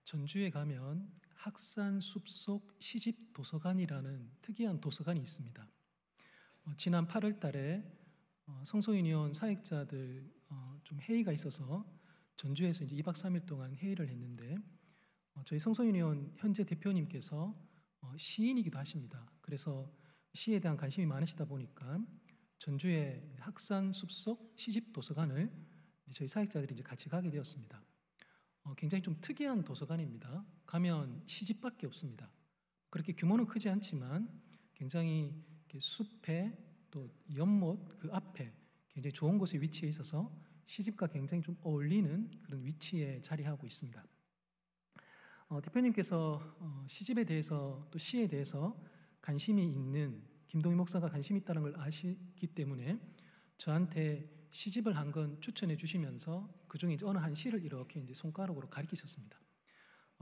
전주에 가면 학산 숲속 시집 도서관이라는 특이한 도서관이 있습니다. 지난 8월 달에 성소유니온 사역자들 좀 회의가 있어서 전주에서 이제 2박 3일 동안 회의를 했는데 저희 성소유니온 현재 대표님께서 시인이기도 하십니다. 그래서 시에 대한 관심이 많으시다 보니까 전주의 학산 숲속 시집 도서관을 저희 사역자들이 이제 같이 가게 되었습니다. 굉장히 좀 특이한 도서관입니다. 가면 시집밖에 없습니다. 그렇게 규모는 크지 않지만 굉장히 숲에 또 연못 그 앞에 굉장히 좋은 곳에 위치해 있어서 시집과 굉장히 좀 어울리는 그런 위치에 자리하고 있습니다. 대표님께서 시집에 대해서 또 시에 대해서 관심이 있는 김동희 목사가 관심이 있다는 걸 아시기 때문에 저한테 시집을 한 권 추천해 주시면서 그 중에 어느 한 시를 이렇게 이제 손가락으로 가리키셨습니다.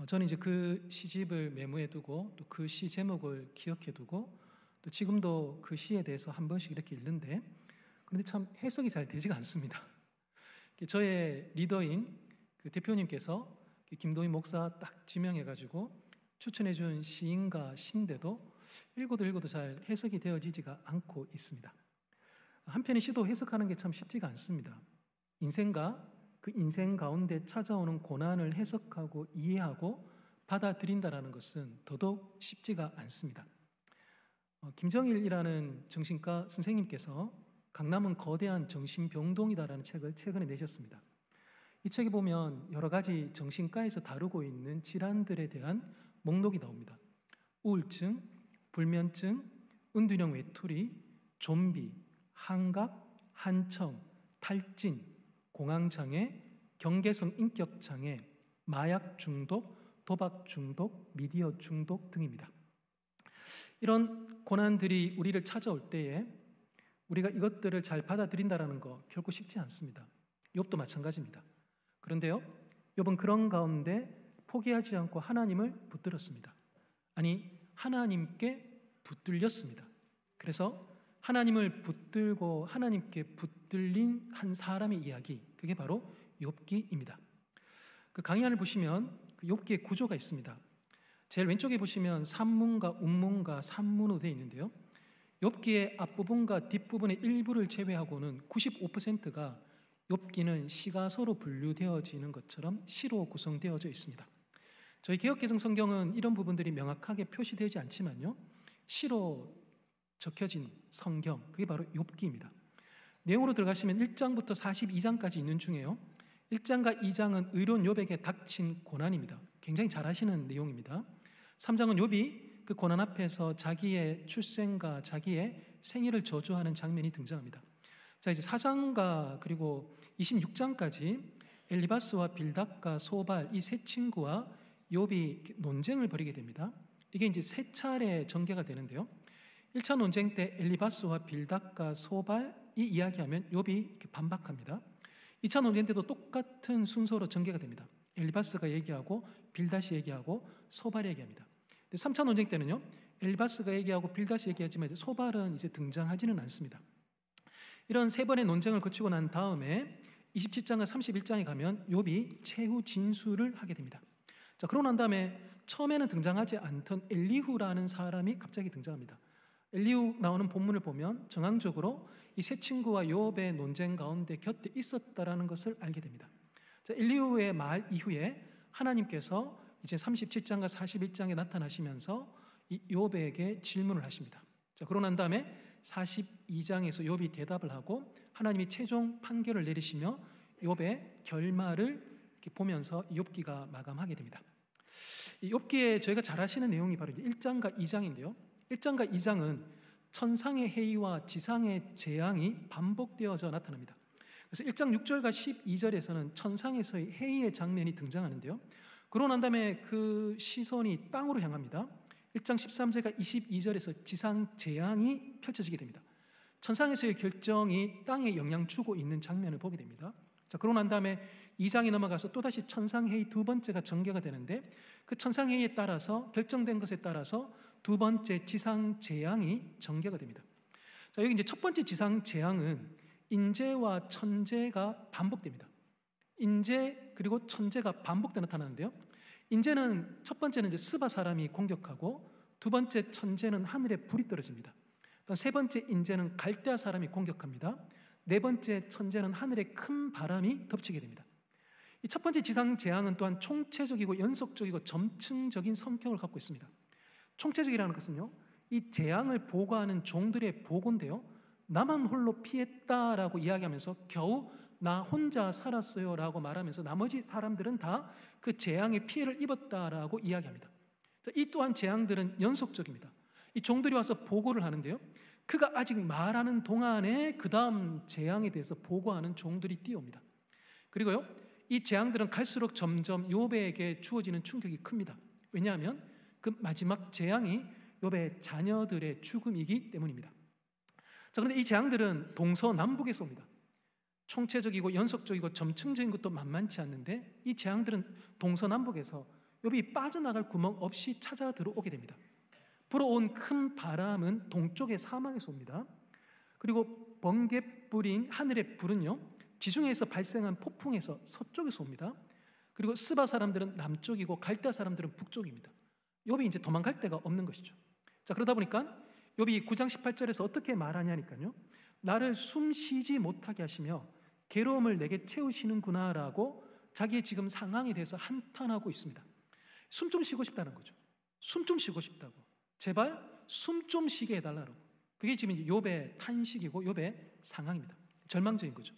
저는 이제 그 시집을 메모해 두고 또 그 시 제목을 기억해 두고 또 지금도 그 시에 대해서 한 번씩 이렇게 읽는데 그런데 참 해석이 잘 되지가 않습니다. 저의 리더인 그 대표님께서 김동희 목사 딱 지명해 가지고 추천해 준 시인가 시인데도 읽어도 잘 해석이 되어지지가 않고 있습니다. 한편의 시도 해석하는 게 참 쉽지가 않습니다. 인생과 그 인생 가운데 찾아오는 고난을 해석하고 이해하고 받아들인다라는 것은 더더욱 쉽지가 않습니다. 김정일이라는 정신과 선생님께서 강남은 거대한 정신병동이다라는 책을 최근에 내셨습니다. 이 책에 보면 여러 가지 정신과에서 다루고 있는 질환들에 대한 목록이 나옵니다. 우울증, 불면증, 은둔형 외톨이, 좀비, 환각, 한청, 탈진, 공황장애, 경계성 인격장애, 마약 중독, 도박 중독, 미디어 중독 등입니다. 이런 고난들이 우리를 찾아올 때에 우리가 이것들을 잘 받아들인다는 거 결코 쉽지 않습니다. 욥도 마찬가지입니다. 그런데요, 욥은 그런 가운데 포기하지 않고 하나님을 붙들었습니다. 아니, 하나님께 붙들렸습니다. 그래서 하나님을 붙들고 하나님께 붙들린 한 사람의 이야기, 그게 바로 욥기입니다. 그 강의안을 보시면 그 욥기의 구조가 있습니다. 제일 왼쪽에 보시면 산문과 운문과 산문으로 되어 있는데요. 욥기의 앞부분과 뒷부분의 일부를 제외하고는 95%가 욥기는 시가 서로 분류되어지는 것처럼 시로 구성되어져 있습니다. 저희 개역개정 성경은 이런 부분들이 명확하게 표시되지 않지만요, 시로 적혀진 성경, 그게 바로 욥기입니다. 내용으로 들어가시면 1장부터 42장까지 있는 중에요, 1장과 2장은 의로운 욥에게 닥친 고난입니다. 굉장히 잘 아시는 내용입니다. 3장은 욥이 그 고난 앞에서 자기의 출생과 자기의 생일을 저주하는 장면이 등장합니다. 자, 이제 4장과 그리고 26장까지 엘리바스와 빌닷과 소발, 이 세 친구와 욥이 논쟁을 벌이게 됩니다. 이게 이제 세 차례 전개가 되는데요, 1차 논쟁 때 엘리바스와 빌닷과 소발이 이야기하면 욥이 이렇게 반박합니다. 2차 논쟁 때도 똑같은 순서로 전개가 됩니다. 엘리바스가 얘기하고 빌닷이 얘기하고 소발이 얘기합니다. 3차 논쟁 때는요, 엘리바스가 얘기하고 빌닷이 얘기하지만 소발은 이제 등장하지는 않습니다. 이런 세 번의 논쟁을 거치고 난 다음에 27장과 31장에 가면 욥이 최후 진술을 하게 됩니다. 자, 그러고 난 다음에 처음에는 등장하지 않던 엘리후라는 사람이 갑자기 등장합니다. 엘리후 나오는 본문을 보면 정황적으로 이 세 친구와 욥의 논쟁 가운데 곁에 있었다라는 것을 알게 됩니다. 자, 엘리후의 말 이후에 하나님께서 이제 37장과 41장에 나타나시면서 이 욥에게 질문을 하십니다. 자, 그러고 난 다음에 42장에서 욥이 대답을 하고 하나님이 최종 판결을 내리시며 욥의 결말을 이렇게 보면서 욥기가 마감하게 됩니다. 이 욥기에 저희가 잘 아시는 내용이 바로 1장과 2장인데요. 1장과 2장은 천상의 해이와 지상의 재앙이 반복되어져 나타납니다. 그래서 1장 6절과 12절에서는 천상에서의 해이의 장면이 등장하는데요, 그러고 난 다음에 그 시선이 땅으로 향합니다. 1장 13절과 22절에서 지상 재앙이 펼쳐지게 됩니다. 천상에서의 결정이 땅에 영향 주고 있는 장면을 보게 됩니다. 자, 그러고 난 다음에 2장에 넘어가서 또다시 천상회의 두 번째가 전개가 되는데 그 천상회의에 따라서 결정된 것에 따라서 두 번째 지상 재앙이 전개가 됩니다. 자, 여기 이제 첫 번째 지상 재앙은 인재와 천재가 반복됩니다. 인재 그리고 천재가 반복돼 나타나는데요, 인제는 첫 번째는 이제 스바 사람이 공격하고, 두 번째 천재는 하늘에 불이 떨어집니다. 또 세 번째 인제는 갈대아 사람이 공격합니다. 네 번째 천재는 하늘에 큰 바람이 덮치게 됩니다. 이 첫 번째 지상 재앙은 또한 총체적이고 연속적이고 점층적인 성격을 갖고 있습니다. 총체적이라는 것은요, 이 재앙을 보고하는 종들의 보고인데요, 나만 홀로 피했다라고 이야기하면서 겨우 나 혼자 살았어요 라고 말하면서 나머지 사람들은 다 그 재앙의 피해를 입었다라고 이야기합니다. 이 또한 재앙들은 연속적입니다. 이 종들이 와서 보고를 하는데요, 그가 아직 말하는 동안에 그 다음 재앙에 대해서 보고하는 종들이 뛰어옵니다. 그리고요, 이 재앙들은 갈수록 점점 욥에게 주어지는 충격이 큽니다. 왜냐하면 그 마지막 재앙이 욥의 자녀들의 죽음이기 때문입니다. 자, 그런데 이 재앙들은 동서남북에서 옵니다. 총체적이고 연속적이고 점층적인 것도 만만치 않는데, 이 재앙들은 동서남북에서 욥이 빠져나갈 구멍 없이 찾아 들어오게 됩니다. 불어온 큰 바람은 동쪽의 사막에서 옵니다. 그리고 번개 뿌린 하늘의 불은요, 지중해에서 발생한 폭풍에서 서쪽에서 옵니다. 그리고 스바 사람들은 남쪽이고 갈대아 사람들은 북쪽입니다. 욥이 이제 도망갈 데가 없는 것이죠. 자, 그러다 보니까 욥이 9장 18절에서 어떻게 말하냐니까요, 나를 숨 쉬지 못하게 하시며 괴로움을 내게 채우시는구나라고 자기의 지금 상황에 대해서 한탄하고 있습니다. 숨 좀 쉬고 싶다는 거죠. 숨 좀 쉬고 싶다고. 제발 숨 좀 쉬게 해달라고. 그게 지금 욥의 탄식이고 욥의 상황입니다. 절망적인 거죠.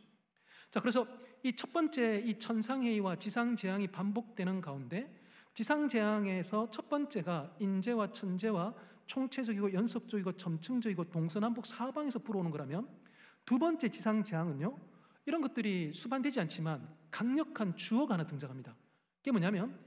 자, 그래서 이 첫 번째 이 천상회의와 지상재앙이 반복되는 가운데, 지상재앙에서 첫 번째가 인재와 천재와 총체적이고 연속적이고 점층적이고 동서남북 사방에서 불어오는 거라면, 두 번째 지상재앙은요, 이런 것들이 수반되지 않지만 강력한 주어가 하나 등장합니다. 그게 뭐냐면,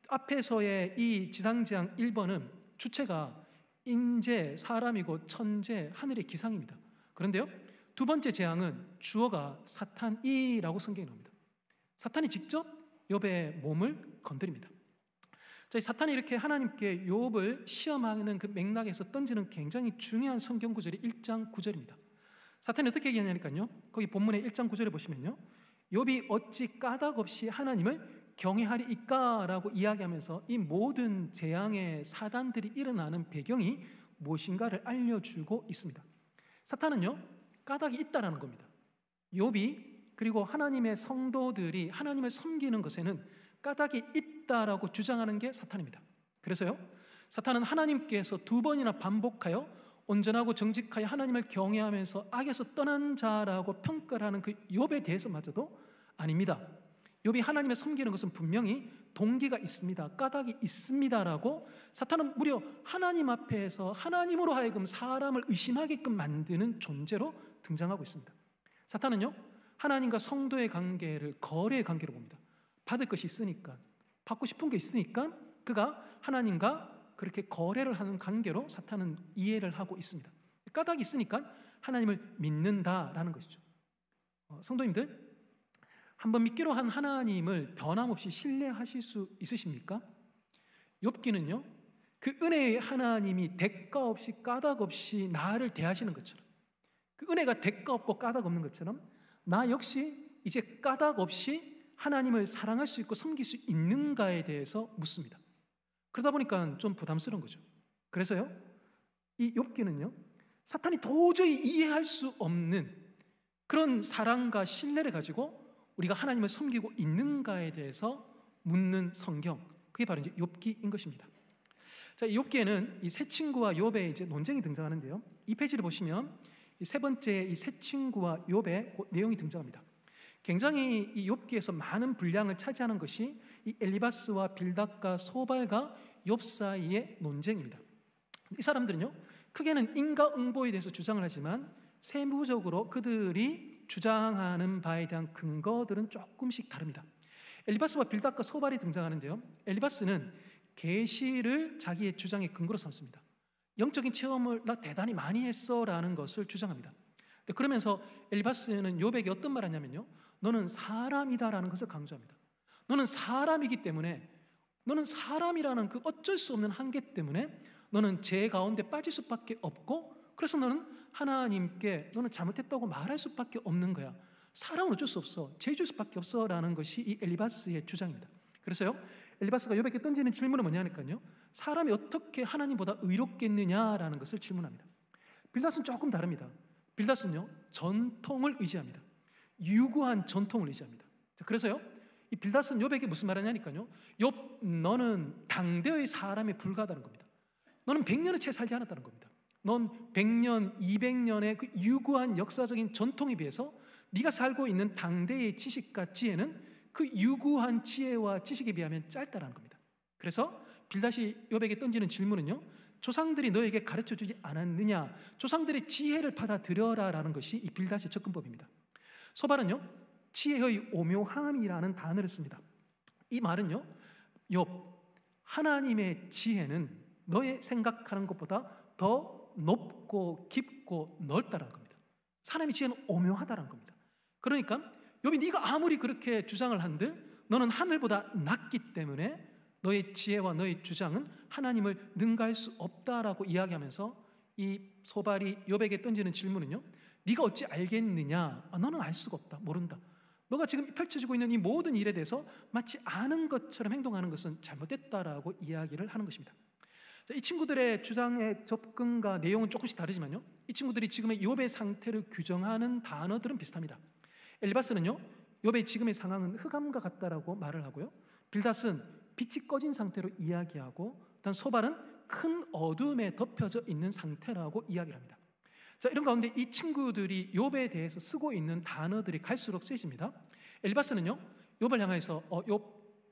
앞에서의 이 지상재앙 1번은 주체가 인재, 사람이고 천재, 하늘의 기상입니다. 그런데요, 두 번째 재앙은 주어가 사탄이라고 성경에 나옵니다. 사탄이 직접 욥의 몸을 건드립니다. 자, 이 사탄이 이렇게 하나님께 욥을 시험하는 그 맥락에서 던지는 굉장히 중요한 성경 구절이 1장 9절입니다. 사탄이 어떻게 얘기하냐니까요, 거기 본문의 1장 9절에 보시면요, 욥이 어찌 까닭 없이 하나님을 경외하리이까 라고 이야기하면서 이 모든 재앙의 사단들이 일어나는 배경이 무엇인가를 알려주고 있습니다. 사탄은요, 까닭이 있다라는 겁니다. 욥이 그리고 하나님의 성도들이 하나님을 섬기는 것에는 까닭이 있다라고 주장하는 게 사탄입니다. 그래서요, 사탄은 하나님께서 두 번이나 반복하여 온전하고 정직하여 하나님을 경외하면서 악에서 떠난 자라고 평가를 하는 그 욥에 대해서마저도 아닙니다. 욥이 하나님을 섬기는 것은 분명히 동기가 있습니다, 까닭이 있습니다라고 사탄은 무려 하나님 앞에서 하나님으로 하여금 사람을 의심하게끔 만드는 존재로 등장하고 있습니다. 사탄은요, 하나님과 성도의 관계를 거래의 관계로 봅니다. 받을 것이 있으니까, 받고 싶은 게 있으니까 그가 하나님과 그렇게 거래를 하는 관계로 사탄은 이해를 하고 있습니다. 까닭이 있으니까 하나님을 믿는다라는 것이죠. 성도님들, 한번 믿기로 한 하나님을 변함없이 신뢰하실 수 있으십니까? 욥기는요, 그 은혜의 하나님이 대가 없이 까닭 없이 나를 대하시는 것처럼, 그 은혜가 대가 없고 까닭 없는 것처럼 나 역시 이제 까닭 없이 하나님을 사랑할 수 있고 섬길 수 있는가에 대해서 묻습니다. 그러다 보니까 좀 부담스러운 거죠. 그래서요, 이 욥기는요, 사탄이 도저히 이해할 수 없는 그런 사랑과 신뢰를 가지고 우리가 하나님을 섬기고 있는가에 대해서 묻는 성경, 그게 바로 이제 욥기인 것입니다. 자, 이 욥기에는 이 세 친구와 욥의 이제 논쟁이 등장하는데요, 이 페이지를 보시면 이 세 번째 이 세 친구와 욥의 그 내용이 등장합니다. 굉장히 이 욥기에서 많은 분량을 차지하는 것이 이 엘리바스와 빌닷과 소발과 욥 사이의 논쟁입니다. 이 사람들은요, 크게는 인과응보에 대해서 주장을 하지만 세부적으로 그들이 주장하는 바에 대한 근거들은 조금씩 다릅니다. 엘리바스와 빌닷과 소발이 등장하는데요, 엘리바스는 계시를 자기의 주장의 근거로 삼습니다. 영적인 체험을 나 대단히 많이 했어라는 것을 주장합니다. 그러면서 엘리바스는 욥에게 어떤 말을 하냐면요, 너는 사람이다라는 것을 강조합니다. 너는 사람이기 때문에, 너는 사람이라는 그 어쩔 수 없는 한계 때문에 너는 죄 가운데 빠질 수밖에 없고, 그래서 너는 하나님께 너는 잘못했다고 말할 수밖에 없는 거야. 사람은 어쩔 수 없어, 죄 질 수밖에 없어라는 것이 이 엘리바스의 주장입니다. 그래서요, 엘리바스가 욥에게 던지는 질문은 뭐냐니까요, 사람이 어떻게 하나님보다 의롭겠느냐라는 것을 질문합니다. 빌닷은 조금 다릅니다. 빌닷은요, 전통을 의지합니다. 유구한 전통을 의지합니다. 그래서요, 이 빌닷은 욥에게 무슨 말하냐니까요, 욥, 너는 당대의 사람에 불과하다는 겁니다. 너는 100년의 채 살지 않았다는 겁니다. 넌 100년, 200년의 그 유구한 역사적인 전통에 비해서 네가 살고 있는 당대의 지식과 지혜는 그 유구한 지혜와 지식에 비하면 짧다라는 겁니다. 그래서 빌닷이 욥에게 던지는 질문은요, 조상들이 너에게 가르쳐주지 않았느냐, 조상들의 지혜를 받아들여라라는 것이 이 빌닷의 접근법입니다. 소발은요, 지혜의 오묘함이라는 단어를 씁니다. 이 말은요, 욥, 하나님의 지혜는 너의 생각하는 것보다 더 높고 깊고 넓다라는 겁니다. 하나님의 지혜는 오묘하다라는 겁니다. 그러니까 욥이 네가 아무리 그렇게 주장을 한들 너는 하늘보다 낮기 때문에 너의 지혜와 너의 주장은 하나님을 능가할 수 없다라고 이야기하면서 이 소발이 욥에게 던지는 질문은요, 네가 어찌 알겠느냐? 너는 알 수가 없다, 모른다. 너가 지금 펼쳐지고 있는 이 모든 일에 대해서 마치 아는 것처럼 행동하는 것은 잘못됐다라고 이야기를 하는 것입니다. 이 친구들의 주장의 접근과 내용은 조금씩 다르지만요, 이 친구들이 지금의 욥의 상태를 규정하는 단어들은 비슷합니다. 엘리바스는요, 욥의 지금의 상황은 흑암과 같다라고 말을 하고요, 빌닷은 빛이 꺼진 상태로 이야기하고, 일단 소발은 큰 어둠에 덮여져 있는 상태라고 이야기를 합니다. 자, 이런 가운데 이 친구들이 욥에 대해서 쓰고 있는 단어들이 갈수록 세집니다. 엘리바스는요, 욥을 향해서 욥,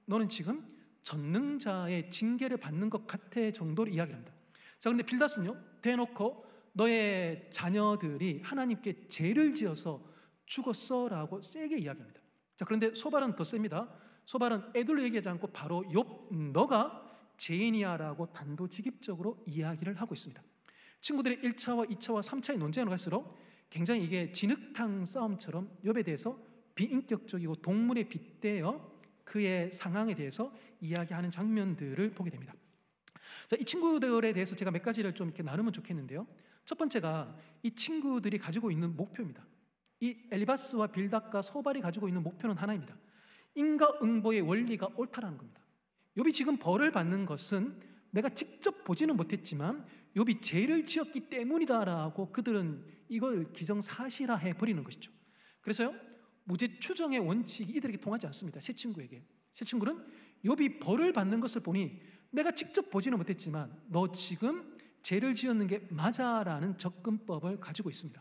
너는 지금 전능자의 징계를 받는 것 같아 정도로 이야기를 합니다. 자, 그런데 빌닷은요, 대놓고 너의 자녀들이 하나님께 죄를 지어서 죽었어라고 세게 이야기합니다. 자, 그런데 소발은 더 셉니다. 소발은 애들로 얘기하지 않고 바로 욥, 너가 죄인이야라고 단도직입적으로 이야기를 하고 있습니다. 친구들의 1차와 2차와 3차의 논쟁을 갈수록 굉장히 이게 진흙탕 싸움처럼 욥에 대해서 비인격적이고 동물에 빗대어 그의 상황에 대해서 이야기하는 장면들을 보게 됩니다. 자, 이 친구들에 대해서 제가 몇 가지를 좀 이렇게 나누면 좋겠는데요. 첫 번째가 이 친구들이 가지고 있는 목표입니다. 이 엘리바스와 빌닷과 소발이 가지고 있는 목표는 하나입니다. 인과응보의 원리가 옳다라는 겁니다. 욥이 지금 벌을 받는 것은 내가 직접 보지는 못했지만 욥이 죄를 지었기 때문이다라고 그들은 이걸 기정사실화 해버리는 것이죠. 그래서요, 무죄 추정의 원칙이 이들에게 통하지 않습니다. 새 친구에게. 새 친구는 욥이 벌을 받는 것을 보니 내가 직접 보지는 못했지만 너 지금 죄를 지었는 게 맞아라는 접근법을 가지고 있습니다.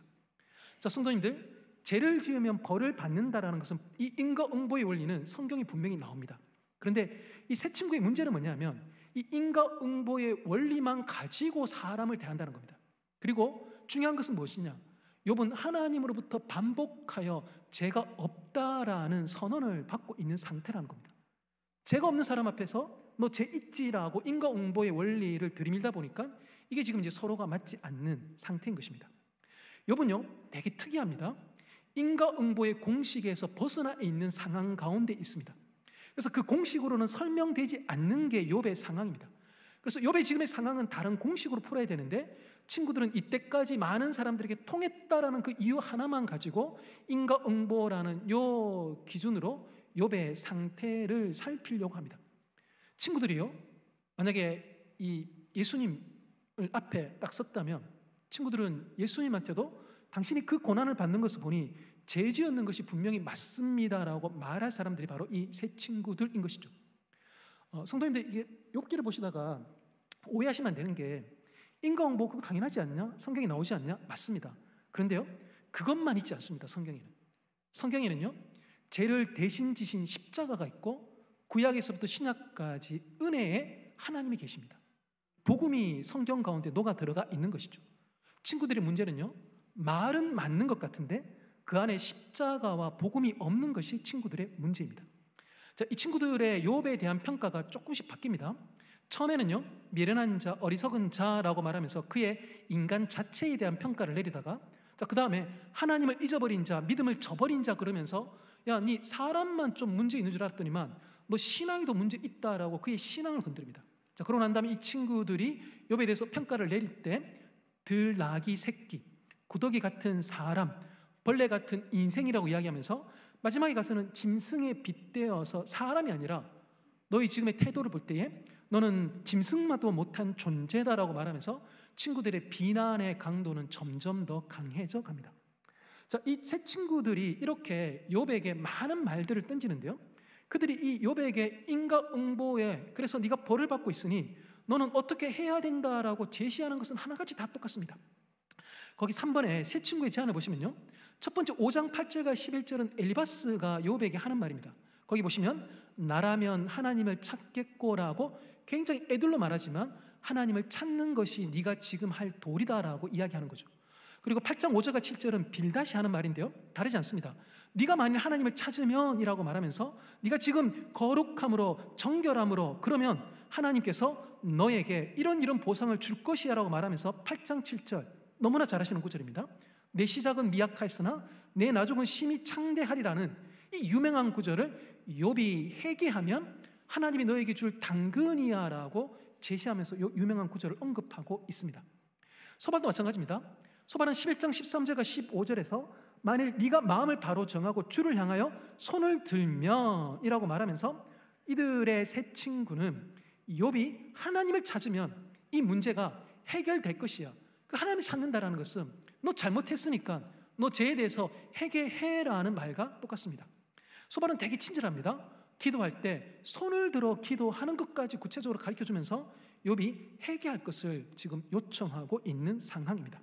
자, 성도님들, 죄를 지으면 벌을 받는다라는 것은 이 인과응보의 원리는 성경에 분명히 나옵니다. 그런데 이 새 친구의 문제는 뭐냐면 이 인과응보의 원리만 가지고 사람을 대한다는 겁니다. 그리고 중요한 것은 무엇이냐? 욥은 하나님으로부터 반복하여 죄가 없다라는 선언을 받고 있는 상태라는 겁니다. 죄가 없는 사람 앞에서 너 죄 있지라고 인과응보의 원리를 들이밀다 보니까 이게 지금 이제 서로가 맞지 않는 상태인 것입니다. 욥은요, 되게 특이합니다. 인과응보의 공식에서 벗어나 있는 상황 가운데 있습니다. 그래서 그 공식으로는 설명되지 않는 게 욥의 상황입니다. 그래서 욥의 지금의 상황은 다른 공식으로 풀어야 되는데 친구들은 이때까지 많은 사람들에게 통했다라는 그 이유 하나만 가지고 인과응보라는 요 기준으로 욥의 상태를 살피려고 합니다. 친구들이요, 만약에 이 예수님을 앞에 딱 섰다면 친구들은 예수님한테도 당신이 그 고난을 받는 것을 보니 죄 지었는 것이 분명히 맞습니다라고 말할 사람들이 바로 이 세 친구들인 것이죠. 성도님들, 이게 욥기를 보시다가 오해하시면 안 되는 게 인과응보 그거 당연하지 않냐? 성경에 나오지 않냐? 맞습니다. 그런데요, 그것만 있지 않습니다. 성경에는요, 죄를 대신 지신 십자가가 있고 구약에서부터 신약까지 은혜의 하나님이 계십니다. 복음이 성경 가운데 녹아 들어가 있는 것이죠. 친구들의 문제는요, 말은 맞는 것 같은데 그 안에 십자가와 복음이 없는 것이 친구들의 문제입니다. 자, 이 친구들의 욥에 대한 평가가 조금씩 바뀝니다. 처음에는요, 미련한 자, 어리석은 자라고 말하면서 그의 인간 자체에 대한 평가를 내리다가, 그 다음에 하나님을 잊어버린 자, 믿음을 저버린 자 그러면서 야, 네 사람만 좀 문제 있는 줄 알았더니만 너 신앙에도 문제 있다라고 그의 신앙을 건드립니다. 자, 그러고 난 다음에 이 친구들이 욥에 대해서 평가를 내릴 때 들나귀 새끼, 구더기 같은 사람, 벌레 같은 인생이라고 이야기하면서 마지막에 가서는 짐승에 빗대어서 사람이 아니라 너희 지금의 태도를 볼 때에 너는 짐승마도 못한 존재다라고 말하면서 친구들의 비난의 강도는 점점 더 강해져 갑니다. 자, 이 세 친구들이 이렇게 욥에게 많은 말들을 던지는데요, 그들이 이 욥에게 인과응보에 그래서 네가 벌을 받고 있으니 너는 어떻게 해야 된다라고 제시하는 것은 하나같이 다 똑같습니다. 거기 3번에 세 친구의 제안을 보시면요, 첫 번째 5장 8절과 11절은 엘리바스가 욥에게 하는 말입니다. 거기 보시면 나라면 하나님을 찾겠고라고 굉장히 애들로 말하지만 하나님을 찾는 것이 네가 지금 할 도리다라고 이야기하는 거죠. 그리고 8장 5절과 7절은 빌닷이 하는 말인데요, 다르지 않습니다. 네가 만일 하나님을 찾으면 이라고 말하면서 네가 지금 거룩함으로 정결함으로 그러면 하나님께서 너에게 이런 보상을 줄 것이야 라고 말하면서 8장 7절 너무나 잘 아시는 구절입니다. 내 시작은 미약하였으나 내 나중은 심히 창대하리라는 이 유명한 구절을 욥이 회개하면 하나님이 너에게 줄 당근이야 라고 제시하면서 이 유명한 구절을 언급하고 있습니다. 소발도 마찬가지입니다. 소발은 11장 13절과 15절에서 만일 네가 마음을 바로 정하고 주를 향하여 손을 들면 이라고 말하면서 이들의 세 친구는 욥이 하나님을 찾으면 이 문제가 해결될 것이야, 그 하나님을 찾는다라는 것은 너 잘못했으니까 너 죄에 대해서 회개해라는 말과 똑같습니다. 소발은 되게 친절합니다. 기도할 때 손을 들어 기도하는 것까지 구체적으로 가르쳐주면서 욥이 회개할 것을 지금 요청하고 있는 상황입니다.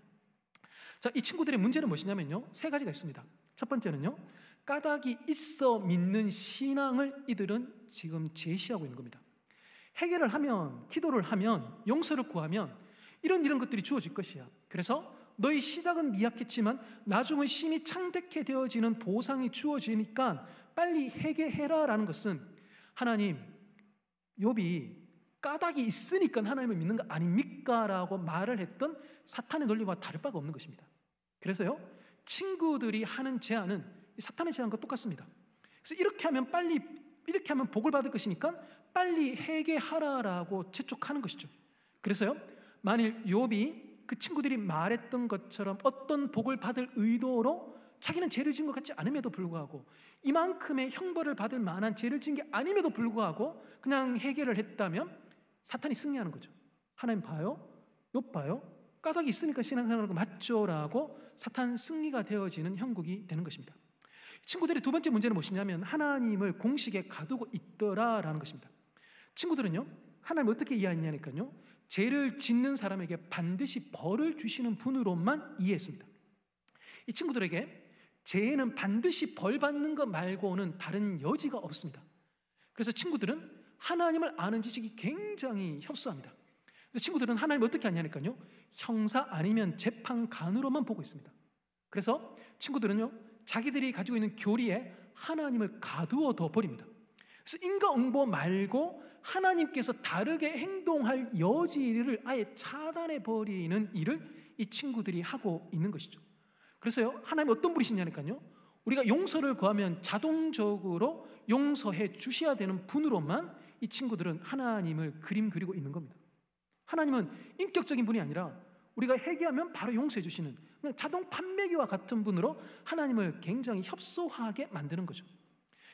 자, 이 친구들의 문제는 무엇이냐면요, 세 가지가 있습니다. 첫 번째는요, 까닭이 있어 믿는 신앙을 이들은 지금 제시하고 있는 겁니다. 회개를 하면, 기도를 하면, 용서를 구하면 이런 것들이 주어질 것이야. 그래서 너희 시작은 미약했지만 나중은 심히 창대케 되어지는 보상이 주어지니까 빨리 회개해라 라는 것은 하나님, 욥이 까닭이 있으니까 하나님을 믿는 거 아닙니까? 라고 말을 했던 사탄의 논리와 다를 바가 없는 것입니다. 그래서요, 친구들이 하는 제안은 사탄의 제안과 똑같습니다. 그래서 이렇게 하면 복을 받을 것이니까 빨리 회개하라라고 재촉하는 것이죠. 그래서요, 만일 욥이 그 친구들이 말했던 것처럼 어떤 복을 받을 의도로 자기는 죄를 지은 것 같지 않음에도 불구하고 이만큼의 형벌을 받을 만한 죄를 지은 게 아님에도 불구하고 그냥 회개를 했다면 사탄이 승리하는 거죠. 하나님 봐요, 욥 봐요, 까닭이 있으니까 신앙생활하는 거 맞죠? 라고 사탄 승리가 되어지는 형국이 되는 것입니다. 친구들의 두 번째 문제는 무엇이냐면 하나님을 공식에 가두고 있더라라는 것입니다. 친구들은요, 하나님을 어떻게 이해했냐니까요, 죄를 짓는 사람에게 반드시 벌을 주시는 분으로만 이해했습니다. 이 친구들에게 죄는 반드시 벌 받는 것 말고는 다른 여지가 없습니다. 그래서 친구들은 하나님을 아는 지식이 굉장히 협소합니다. 그래서 친구들은 하나님을 어떻게 아냐니까요, 형사 아니면 재판관으로만 보고 있습니다. 그래서 친구들은요, 자기들이 가지고 있는 교리에 하나님을 가두어 둬 버립니다. 그래서 인과응보 말고 하나님께서 다르게 행동할 여지를 아예 차단해 버리는 일을 이 친구들이 하고 있는 것이죠. 그래서요, 하나님 어떤 분이시냐니까요, 우리가 용서를 구하면 자동적으로 용서해 주셔야 되는 분으로만 이 친구들은 하나님을 그림 그리고 있는 겁니다. 하나님은 인격적인 분이 아니라 우리가 회개하면 바로 용서해 주시는 그냥 자동 판매기와 같은 분으로 하나님을 굉장히 협소하게 만드는 거죠.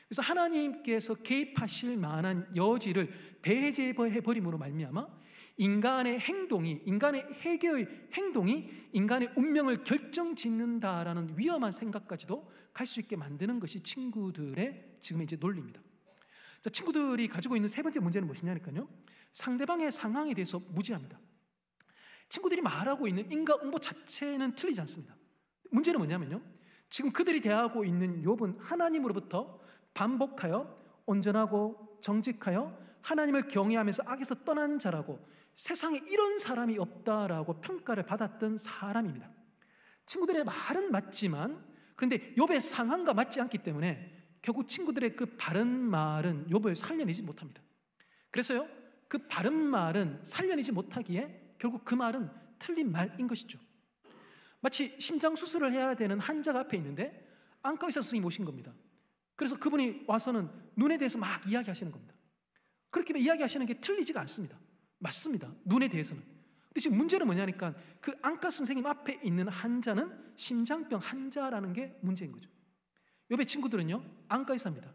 그래서 하나님께서 개입하실 만한 여지를 배제해버림으로 말미암아 인간의 행동이, 인간의 회개의 행동이 인간의 운명을 결정짓는다라는 위험한 생각까지도 갈 수 있게 만드는 것이 친구들의 지금 이제 논리입니다. 자, 친구들이 가지고 있는 세 번째 문제는 무엇이냐니까요, 상대방의 상황에 대해서 무지합니다. 친구들이 말하고 있는 인과응보 자체는 틀리지 않습니다. 문제는 뭐냐면요, 지금 그들이 대하고 있는 욥은 하나님으로부터 반복하여 온전하고 정직하여 하나님을 경외하면서 악에서 떠난 자라고 세상에 이런 사람이 없다라고 평가를 받았던 사람입니다. 친구들의 말은 맞지만 그런데 욥의 상황과 맞지 않기 때문에 결국 친구들의 그 바른 말은 욥을 살려내지 못합니다. 그래서요, 그 바른 말은 살려내지 못하기에 결국 그 말은 틀린 말인 것이죠. 마치 심장 수술을 해야 되는 환자가 앞에 있는데 안과 의사 선생님이 오신 겁니다. 그래서 그분이 와서는 눈에 대해서 막 이야기하시는 겁니다. 그렇게 이야기하시는 게 틀리지가 않습니다. 맞습니다, 눈에 대해서는. 근데 지금 문제는 뭐냐니까 그 안과 선생님 앞에 있는 환자는 심장병 환자라는 게 문제인 거죠. 욥의 친구들은요, 안과 의사입니다.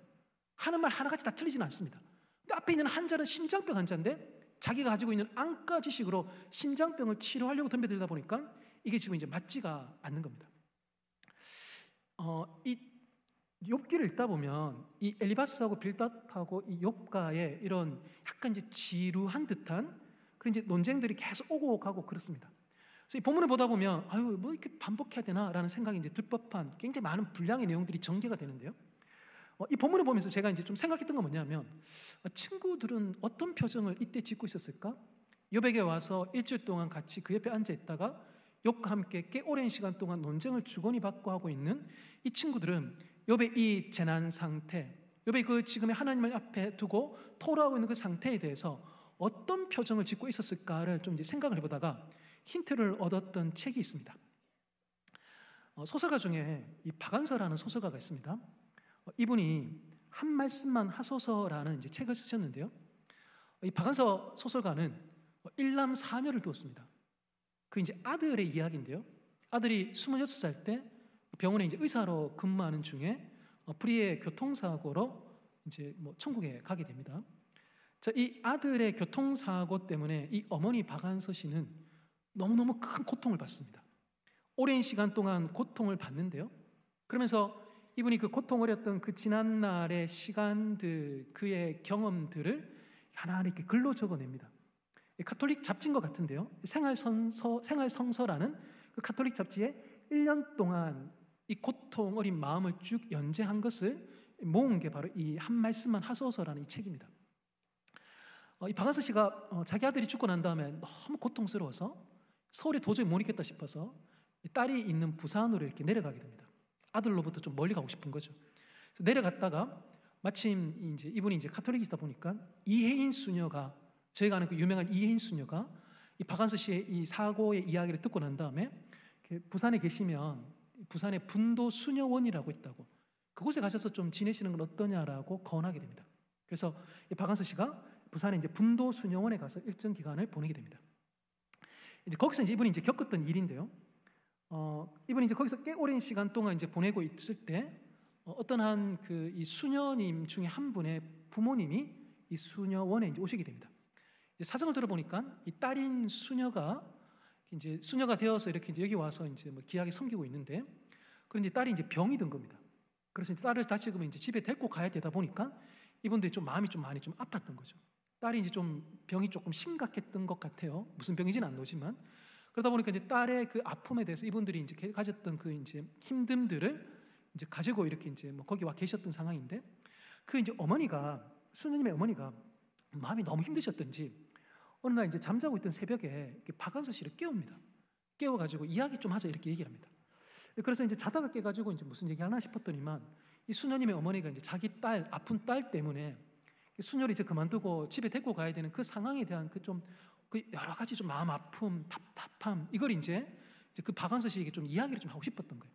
하는 말 하나같이 다 틀리지는 않습니다. 근데 앞에 있는 환자는 심장병 환자인데 자기가 가지고 있는 안과 지식으로 심장병을 치료하려고 덤벼들다 보니까 이게 지금 이제 맞지가 않는 겁니다. 이 욥기를 읽다 보면 이 엘리바스하고 빌닷하고 이 욥과의 이런 약간 이제 지루한 듯한 그런 이제 논쟁들이 계속 오고 가고 그렇습니다. 그래서 이 본문을 보다 보면 아유 뭐 이렇게 반복해야 되나라는 생각이 이제 들 법한 굉장히 많은 분량의 내용들이 전개가 되는데요. 이 본문을 보면서 제가 이제 좀 생각했던 건 뭐냐면 친구들은 어떤 표정을 이때 짓고 있었을까? 욥에게 와서 일주일 동안 같이 그 옆에 앉아 있다가 욥과 함께 꽤 오랜 시간 동안 논쟁을 주거니 받고 하고 있는 이 친구들은 욥의 이 재난 상태, 욥의 그 지금의 하나님을 앞에 두고 토로하고 있는 그 상태에 대해서 어떤 표정을 짓고 있었을까를 좀 이제 생각을 해보다가 힌트를 얻었던 책이 있습니다. 소설가 중에 이 박완서라는 소설가가 있습니다. 이분이 한 말씀만 하소서라는 이제 책을 쓰셨는데요. 이 박완서 소설가는 일남 사녀를 두었습니다. 그 이제 아들의 이야기인데요. 아들이 26살 때 병원에 이제 의사로 근무하는 중에 불의의 교통사고로 이제 뭐 천국에 가게 됩니다. 자, 이 아들의 교통사고 때문에 이 어머니 박완서 씨는 너무너무 큰 고통을 받습니다. 오랜 시간 동안 고통을 받는데요. 그러면서 이분이 그 고통 어렸던 그 지난날의 시간들, 그의 경험들을 하나하나 이렇게 글로 적어냅니다. 가톨릭 잡지인 것 같은데요. 생활성서라는 그 가톨릭 잡지에 1년 동안 이 고통 어린 마음을 쭉 연재한 것을 모은 게 바로 이 한 말씀만 하소서라는 이 책입니다. 이 박완서 씨가 자기 아들이 죽고 난 다음에 너무 고통스러워서 서울에 도저히 못 있겠다 싶어서 딸이 있는 부산으로 이렇게 내려가게 됩니다. 아들로부터 좀 멀리 가고 싶은 거죠. 그래서 내려갔다가 마침 이제 이분이 이제 가톨릭이다 보니까 이혜인 수녀가 저희가 아는 그 유명한 이혜인 수녀가 이 박완서 씨의 이 사고의 이야기를 듣고 난 다음에 부산에 계시면 부산에 분도 수녀원이라고 있다고 그곳에 가셔서 좀 지내시는 건 어떠냐라고 권하게 됩니다. 그래서 이 박완서 씨가 부산에 이제 분도 수녀원에 가서 일정 기간을 보내게 됩니다. 이제 거기서 이제 이분이 이제 겪었던 일인데요. 이분이 이제 거기서 꽤 오랜 시간 동안 이제 보내고 있을 때 어떤 한 그 이 수녀님 중에 한 분의 부모님이 이 수녀원에 이제 오시게 됩니다. 이제 사정을 들어보니까 이 딸인 수녀가 이제 수녀가 되어서 이렇게 이제 여기 와서 이제 뭐 귀하게 섬기고 있는데 그런데 딸이 이제 병이 든 겁니다. 그래서 이제 딸을 다시금 이제 집에 데리고 가야 되다 보니까 이분들이 좀 마음이 좀 많이 좀 아팠던 거죠. 딸이 이제 좀 병이 조금 심각했던 것 같아요. 무슨 병인지는 안 나오지만 그러다 보니까 이제 딸의 그 아픔에 대해서 이분들이 이제 가졌던 그 이제 힘듦들을 이제 가지고 이렇게 이제 뭐 거기 와 계셨던 상황인데 그 이제 어머니가 수녀님의 어머니가 마음이 너무 힘드셨던지 어느 날 이제 잠자고 있던 새벽에 박완서 씨를 깨웁니다. 깨워가지고 이야기 좀 하자 이렇게 얘기를 합니다. 그래서 이제 자다가 깨가지고 이제 무슨 얘기 하나 싶었더니만 이 수녀님의 어머니가 이제 자기 딸 아픈 딸 때문에 수녀를 이제 그만두고 집에 데리고 가야 되는 그 상황에 대한 그 좀 그 여러 가지 좀 마음 아픔, 답답함 이걸 이제 그 박완서 씨에게 좀 이야기를 좀 하고 싶었던 거예요.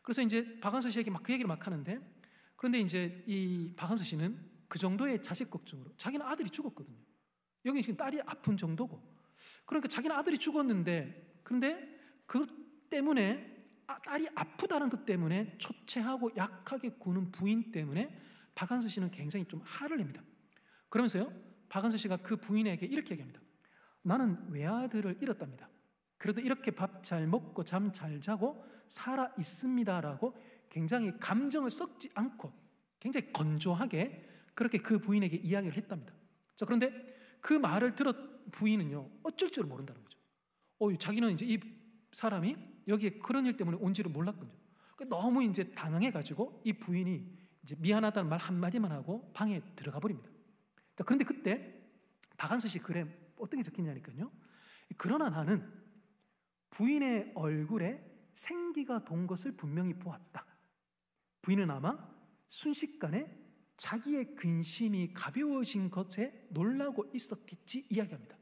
그래서 이제 박완서 씨에게 막 그 얘기를 막 하는데 그런데 이제 이 박완서 씨는 그 정도의 자식 걱정으로 자기는 아들이 죽었거든요. 여기 지금 딸이 아픈 정도고 그러니까 자기는 아들이 죽었는데 그런데 그 때문에 딸이 아프다는 것 때문에 초췌하고 약하게 구는 부인 때문에 박완서 씨는 굉장히 좀 화를 냅니다. 그러면서요 박완서 씨가 그 부인에게 이렇게 얘기합니다. 나는 외아들을 잃었답니다. 그래도 이렇게 밥 잘 먹고 잠 잘 자고 살아 있습니다라고 굉장히 감정을 섞지 않고 굉장히 건조하게 그렇게 그 부인에게 이야기를 했답니다. 자, 그런데 그 말을 들었 부인은요 어쩔 줄 모른다는 거죠. 자기는 이제 이 사람이 여기에 그런 일 때문에 온지를 몰랐거든요. 너무 이제 당황해가지고 이 부인이 이제 미안하다는 말 한마디만 하고 방에 들어가 버립니다. 자, 그런데 그때 박완서 씨 글에 어떤 게 적혔냐니까요. 그러나 나는 부인의 얼굴에 생기가 돈 것을 분명히 보았다. 부인은 아마 순식간에 자기의 근심이 가벼워진 것에 놀라고 있었겠지 이야기합니다.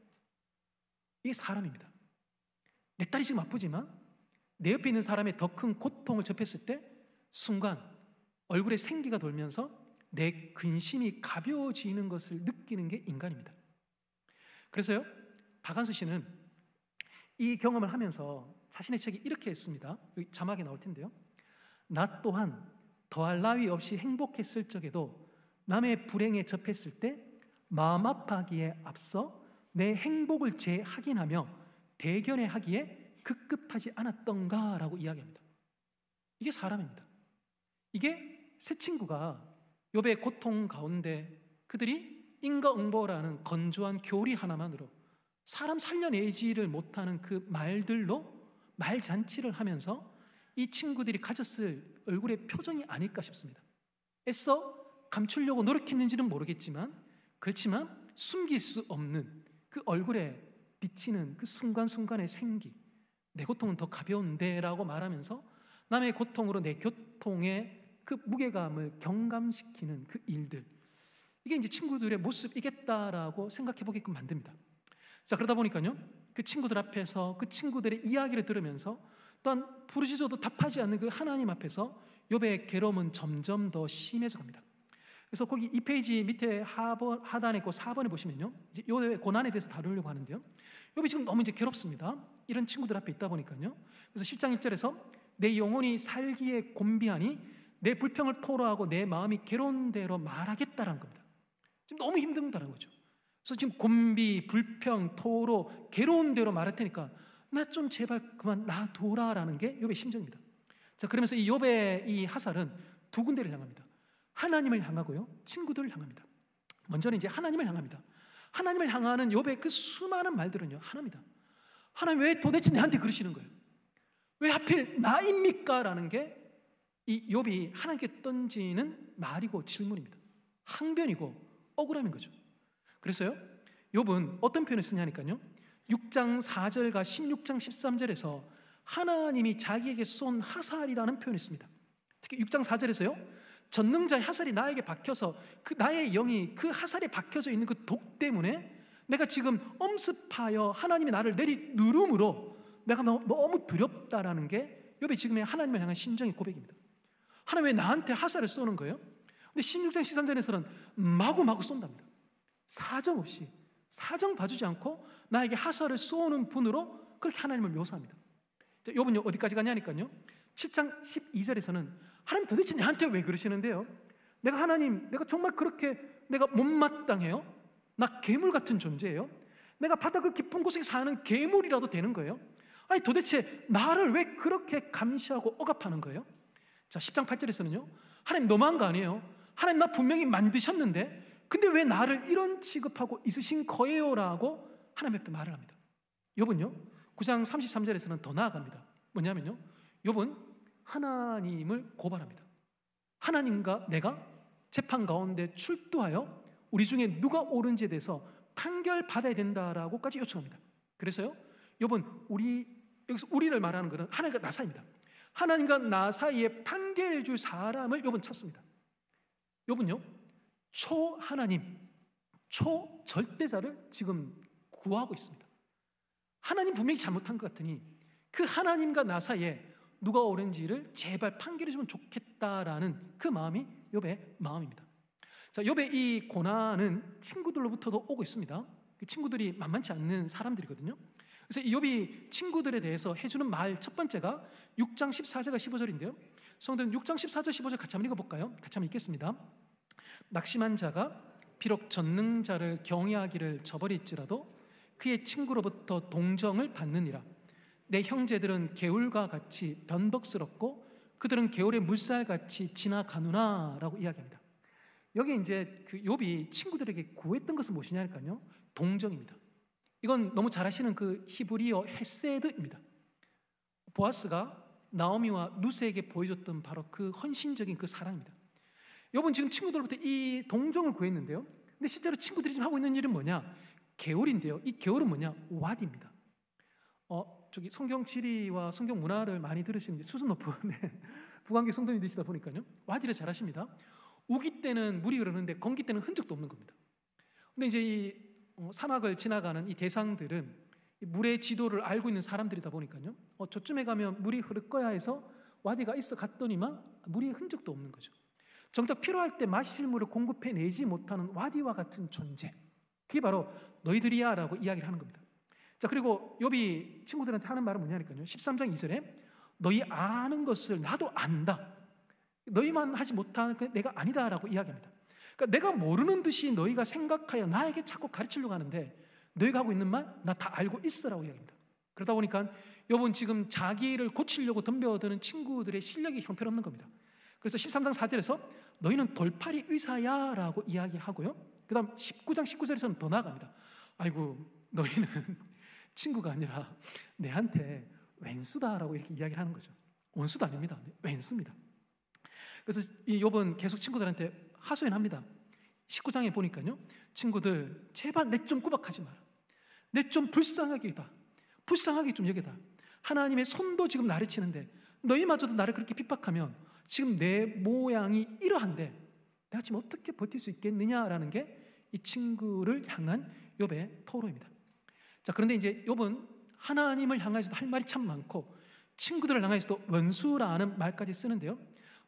이게 사람입니다. 내 딸이 지금 아프지만 내 옆에 있는 사람의 더 큰 고통을 접했을 때 순간 얼굴에 생기가 돌면서 내 근심이 가벼워지는 것을 느끼는 게 인간입니다. 그래서요 박완서 씨는 이 경험을 하면서 자신의 책에 이렇게 했습니다. 여기 자막에 나올 텐데요. 나 또한 더할 나위 없이 행복했을 적에도 남의 불행에 접했을 때 마음 아파하기에 앞서 내 행복을 재확인하며 대견해하기에 급급하지 않았던가라고 이야기합니다. 이게 사람입니다. 이게 세 친구가 욥의 고통 가운데 그들이 인과응보라는 건조한 교리 하나만으로 사람 살려내지를 못하는 그 말들로 말잔치를 하면서 이 친구들이 가졌을 얼굴의 표정이 아닐까 싶습니다. 애써 감추려고 노력했는지는 모르겠지만, 그렇지만 숨길 수 없는 그 얼굴에 비치는 그 순간순간의 생기, 내 고통은 더 가벼운데 라고 말하면서 남의 고통으로 내 고통의 그 무게감을 경감시키는 그 일들, 이게 이제 친구들의 모습이겠다라고 생각해 보게끔 만듭니다. 자, 그러다 보니까요, 그 친구들 앞에서 그 친구들의 이야기를 들으면서 또한 부르짖어도 답하지 않는 그 하나님 앞에서 욥의 괴로움은 점점 더 심해져 갑니다. 그래서 거기 2페이지 밑에 하단에 그 4번에 보시면요, 이제 욥의 고난에 대해서 다루려고 하는데요, 욥이 지금 너무 이제 괴롭습니다. 이런 친구들 앞에 있다 보니까요. 그래서 10장 1절에서 내 영혼이 살기에 곤비하니 내 불평을 토로하고 내 마음이 괴로운 대로 말하겠다라는 겁니다. 지금 너무 힘든다는 거죠. 그래서 지금 곤비, 불평, 토로, 괴로운 대로 말할 테니까 나 좀 제발 그만 놔둬라라는 게 욥의 심정입니다. 자, 그러면서 이 욥의 이 하살은 두 군데를 향합니다. 하나님을 향하고요, 친구들을 향합니다. 먼저는 이제 하나님을 향합니다. 하나님을 향하는 욥의 그 수많은 말들은요, 하나입니다. 하나님 왜 도대체 내한테 그러시는 거예요? 왜 하필 나입니까? 라는 게 이 욥이 하나님께 던지는 말이고 질문입니다. 항변이고 억울함인 거죠. 그래서요, 욥은 어떤 표현을 쓰냐니까요, 6장 4절과 16장 13절에서 하나님이 자기에게 쏜 하살이라는 표현을 씁니다. 특히 6장 4절에서요, 전능자의 하살이 나에게 박혀서 그 나의 영이 그 하살에 박혀져 있는 그 독 때문에 내가 지금 엄습하여 하나님이 나를 누름으로 내가 너무 두렵다라는 게 욥이 지금의 하나님을 향한 심정의 고백입니다. 하나님 왜 나한테 하살을 쏘는 거예요? 근데 16장 13절에서는 마구마구 쏜답니다. 사정없이, 사정 봐주지 않고 나에게 하살을 쏘는 분으로 그렇게 하나님을 묘사합니다. 욥은 어디까지 가냐니까요, 7장 12절에서는 하나님 도대체 나한테 왜 그러시는데요? 내가 정말 그렇게 내가 못마땅해요? 나 괴물 같은 존재예요? 내가 바다 그 깊은 곳에 사는 괴물이라도 되는 거예요? 아니 도대체 나를 왜 그렇게 감시하고 억압하는 거예요? 자, 10장 8절에서는요, 하나님 너무한 거 아니에요? 하나님 나 분명히 만드셨는데 근데 왜 나를 이런 취급하고 있으신 거예요? 라고 하나님 앞에 말을 합니다. 욥은요, 9장 33절에서는 더 나아갑니다. 뭐냐면요, 욥은 하나님을 고발합니다. 하나님과 내가 재판 가운데 출두하여 우리 중에 누가 옳은지에 대해서 판결받아야 된다라고까지 요청합니다. 그래서요, 욥은 여기서 우리를 말하는 것은 하나님과 나 사이입니다. 하나님과 나 사이에 판결해 줄 사람을 욥은 찾습니다. 욥은요, 초하나님, 초절대자를 지금 구하고 있습니다. 하나님 분명히 잘못한 것 같으니 그 하나님과 나 사이에 누가 옳은지를 제발 판결해 주면 좋겠다라는 그 마음이 욥의 마음입니다. 자, 욥의 이 고난은 친구들로부터도 오고 있습니다. 그 친구들이 만만치 않는 사람들이거든요. 그래서 이 욥이 친구들에 대해서 해주는 말 첫 번째가 6장 14절과 15절인데요. 성도님 6장 14절 15절 같이 한번 읽어볼까요? 같이 한번 읽겠습니다. 낙심한 자가 비록 전능자를 경외하기를 저버릴지라도 그의 친구로부터 동정을 받느니라. 내 형제들은 개울과 같이 변덕스럽고 그들은 개울의 물살같이 지나가누나라고 이야기합니다. 여기 이제 그 욥이 친구들에게 구했던 것은 무엇이냐니까요, 동정입니다. 이건 너무 잘 아시는 그 히브리어 헤세드입니다. 보아스가 나오미와 루스에게 보여줬던 바로 그 헌신적인 그 사랑입니다. 욥은 지금 친구들로부터 이 동정을 구했는데요, 근데 실제로 친구들이 지금 하고 있는 일은 뭐냐? 개울인데요. 이 개울은 뭐냐? 와디입니다. 저기 성경 지리와 성경 문화를 많이 들으시는 수준 높은 북한계 성도님이 되시다 보니까요, 와디를 잘 아십니다. 우기 때는 물이 흐르는데 건기 때는 흔적도 없는 겁니다. 근데 이제 이 사막을 지나가는 이 대상들은 물의 지도를 알고 있는 사람들이다 보니까요, 저쯤에 가면 물이 흐를 거야 해서 와디가 있어 갔더니만 물이 흔적도 없는 거죠. 정작 필요할 때 마실 물을 공급해내지 못하는 와디와 같은 존재, 그게 바로 너희들이야 라고 이야기를 하는 겁니다. 자, 그리고 욥이 친구들한테 하는 말은 뭐냐니까요, 13장 2절에 너희 아는 것을 나도 안다, 너희만 하지 못하는 게 내가 아니다 라고 이야기합니다. 그러니까 내가 모르는 듯이 너희가 생각하여 나에게 자꾸 가르치려고 하는데 너희가 하고 있는 말 나 다 알고 있으라고 이야기합니다. 그러다 보니까 욥은 지금 자기를 고치려고 덤벼드는 친구들의 실력이 형편없는 겁니다. 그래서 13장 4절에서 너희는 돌팔이 의사야 라고 이야기하고요, 그 다음 19장 19절에서는 더 나아갑니다. 아이고 너희는 친구가 아니라 내한테 왼수다라고 이렇게 이야기를 하는 거죠. 원수도 아닙니다. 왼수입니다. 그래서 이 욥은 계속 친구들한테 하소연합니다. 19장에 보니까요, 친구들 제발 내 좀 구박하지 마라. 내 좀 불쌍하게 좀 여겨다. 하나님의 손도 지금 나를 치는데 너희마저도 나를 그렇게 핍박하면 지금 내 모양이 이러한데 내가 지금 어떻게 버틸 수 있겠느냐라는 게 이 친구를 향한 욥의 토로입니다. 자, 그런데 이제 욥은 하나님을 향해서도 할 말이 참 많고 친구들을 향해서도 원수라는 말까지 쓰는데요,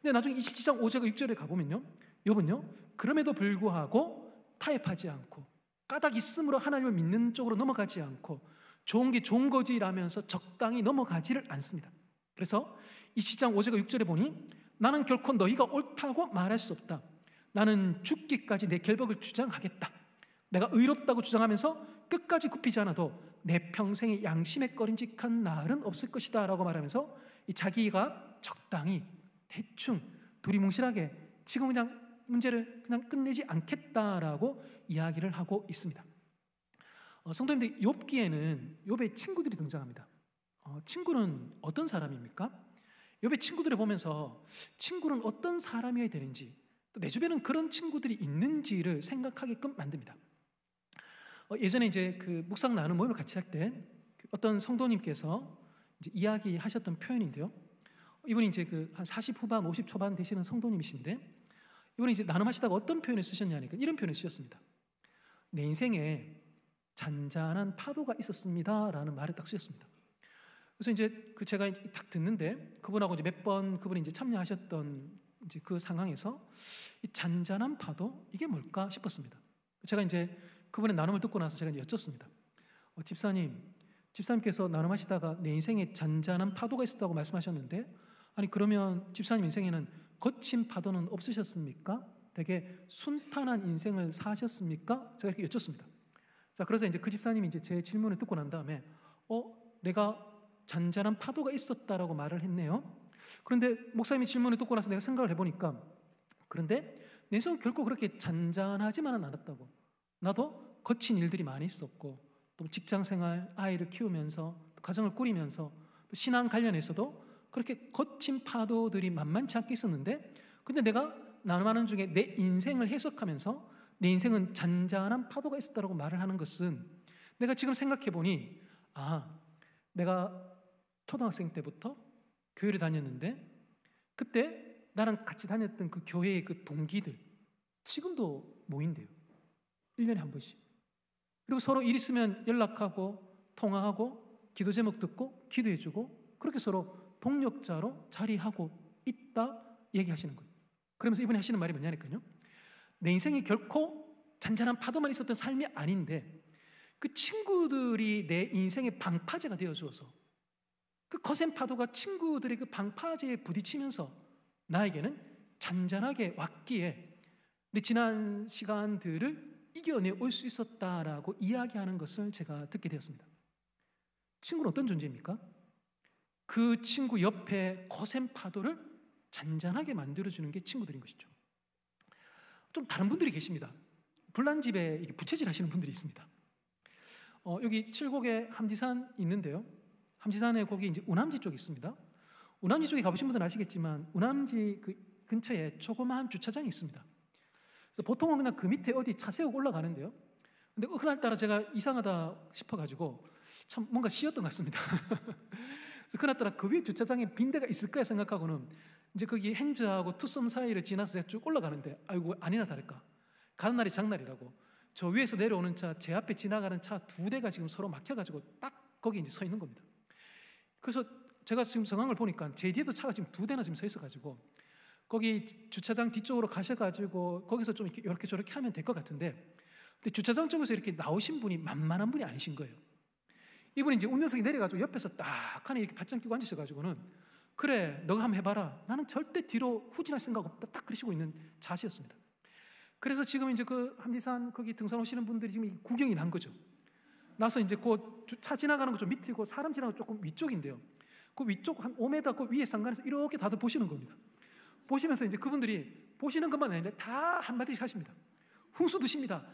근데 나중에 27장 5절과 6절에 가보면요, 욥은요 그럼에도 불구하고 타협하지 않고 까닭 있음으로 하나님을 믿는 쪽으로 넘어가지 않고 좋은 게 좋은 거지라면서 적당히 넘어가지를 않습니다. 그래서 27장 5절과 6절에 보니 나는 결코 너희가 옳다고 말할 수 없다. 나는 죽기까지 내 결박을 주장하겠다. 내가 의롭다고 주장하면서 끝까지 굽히지 않아도 내 평생에 양심에 꺼림직한 날은 없을 것이다 라고 말하면서 자기가 적당히 대충 두리뭉실하게 지금 그냥 문제를 그냥 끝내지 않겠다라고 이야기를 하고 있습니다. 성도님들, 욥기에는 욥의 친구들이 등장합니다. 친구는 어떤 사람입니까? 욥의 친구들을 보면서 친구는 어떤 사람이어야 되는지, 또 내 주변에는 그런 친구들이 있는지를 생각하게끔 만듭니다. 예전에 이제 그 묵상 나누는 모임을 같이 할 때 어떤 성도님께서 이제 이야기하셨던 표현인데요, 이분이 이제 그 한 40 후반, 50 초반 되시는 성도님이신데 이분이 이제 나눔하시다가 어떤 표현을 쓰셨냐니까 이런 표현을 쓰셨습니다. 내 인생에 잔잔한 파도가 있었습니다라는 말을 딱 쓰셨습니다. 그래서 이제 제가 딱 듣는데 그분하고 이제 몇 번 그분이 이제 참여하셨던 이제 그 상황에서 이 잔잔한 파도 이게 뭘까 싶었습니다. 제가 이제 그분의 나눔을 듣고 나서 제가 이제 여쭙습니다. 집사님께서 나눔하시다가 내 인생에 잔잔한 파도가 있었다고 말씀하셨는데, 아니 그러면 집사님 인생에는 거친 파도는 없으셨습니까? 되게 순탄한 인생을 사셨습니까? 제가 이렇게 여쭙습니다. 자, 그래서 이제 그 집사님이 이제 제 질문을 듣고 난 다음에 내가 잔잔한 파도가 있었다라고 말을 했네요. 그런데 목사님이 질문을 듣고 나서 내가 생각을 해보니까, 그런데 내 인생은 결코 그렇게 잔잔하지만은 않았다고. 나도 거친 일들이 많이 있었고, 또 직장생활, 아이를 키우면서, 또 가정을 꾸리면서, 또 신앙 관련해서도 그렇게 거친 파도들이 만만치 않게 있었는데, 근데 내가 나눔하는 중에 내 인생을 해석하면서 내 인생은 잔잔한 파도가 있었다고 말을 하는 것은, 내가 지금 생각해보니 내가 초등학생 때부터 교회를 다녔는데 그때 나랑 같이 다녔던 그 교회의 그 동기들 지금도 모인대요. 1년에 한 번씩. 그리고 서로 일 있으면 연락하고 통화하고 기도 제목 듣고 기도해주고 그렇게 서로 동력자로 자리하고 있다 얘기하시는 거예요. 그러면서 이분이 하시는 말이 뭐냐니까요, 내 인생이 결코 잔잔한 파도만 있었던 삶이 아닌데 그 친구들이 내 인생의 방파제가 되어주어서 그 거센 파도가 친구들의 그 방파제에 부딪히면서 나에게는 잔잔하게 왔기에 내 지난 시간들을 이겨내올 수 있었다라고 이야기하는 것을 제가 듣게 되었습니다. 친구는 어떤 존재입니까? 그 친구 옆에 거센 파도를 잔잔하게 만들어주는 게 친구들인 것이죠. 좀 다른 분들이 계십니다. 불난집에 부채질 하시는 분들이 있습니다. 여기 칠곡에 함지산 있는데요, 함지산에 거기 이제 우남지 쪽에 있습니다. 우남지 쪽에 가보신 분들은 아시겠지만 우남지 그 근처에 조그마한 주차장이 있습니다. 그래서 보통은 그냥 그 밑에 어디 차 세우고 올라가는데요, 근데 그날따라 제가 이상하다 싶어가지고 참 뭔가 쉬었던 것 같습니다. 그래서 그날따라 그 위에 주차장에 빈대가 있을까 생각하고는 이제 거기 핸즈하고 투썸 사이를 지나서 제가 쭉 올라가는데 아이고 아니나 다를까 가는 날이 장날이라고 저 위에서 내려오는 차, 제 앞에 지나가는 차 2대가 지금 서로 막혀가지고 딱 거기 이제 서 있는 겁니다. 그래서 제가 지금 상황을 보니까 제 뒤에도 차가 지금 2대나 지금 서 있어가지고 거기 주차장 뒤쪽으로 가셔가지고 거기서 좀 이렇게 저렇게 하면 될 것 같은데, 근데 주차장 쪽에서 이렇게 나오신 분이 만만한 분이 아니신 거예요. 이분이 이제 운전석에 내려가지고 옆에서 딱 하니 이렇게 바짝 끼고 앉으셔가지고는 그래 너가 한번 해봐라, 나는 절대 뒤로 후진할 생각 없다 딱 그러시고 있는 자세였습니다. 그래서 지금 이제 그 함지산 거기 등산 오시는 분들이 지금 구경이 난 거죠. 나서 이제 그 차 지나가는 거 좀 밑이고 사람 지나가는 거 조금 위쪽인데요. 그 위쪽 한 5m 그 위에 상간에서 이렇게 다들 보시는 겁니다. 보시면서 이제 그분들이 보시는 것만 아니라 다 한마디씩 하십니다. 훈수 두십니다.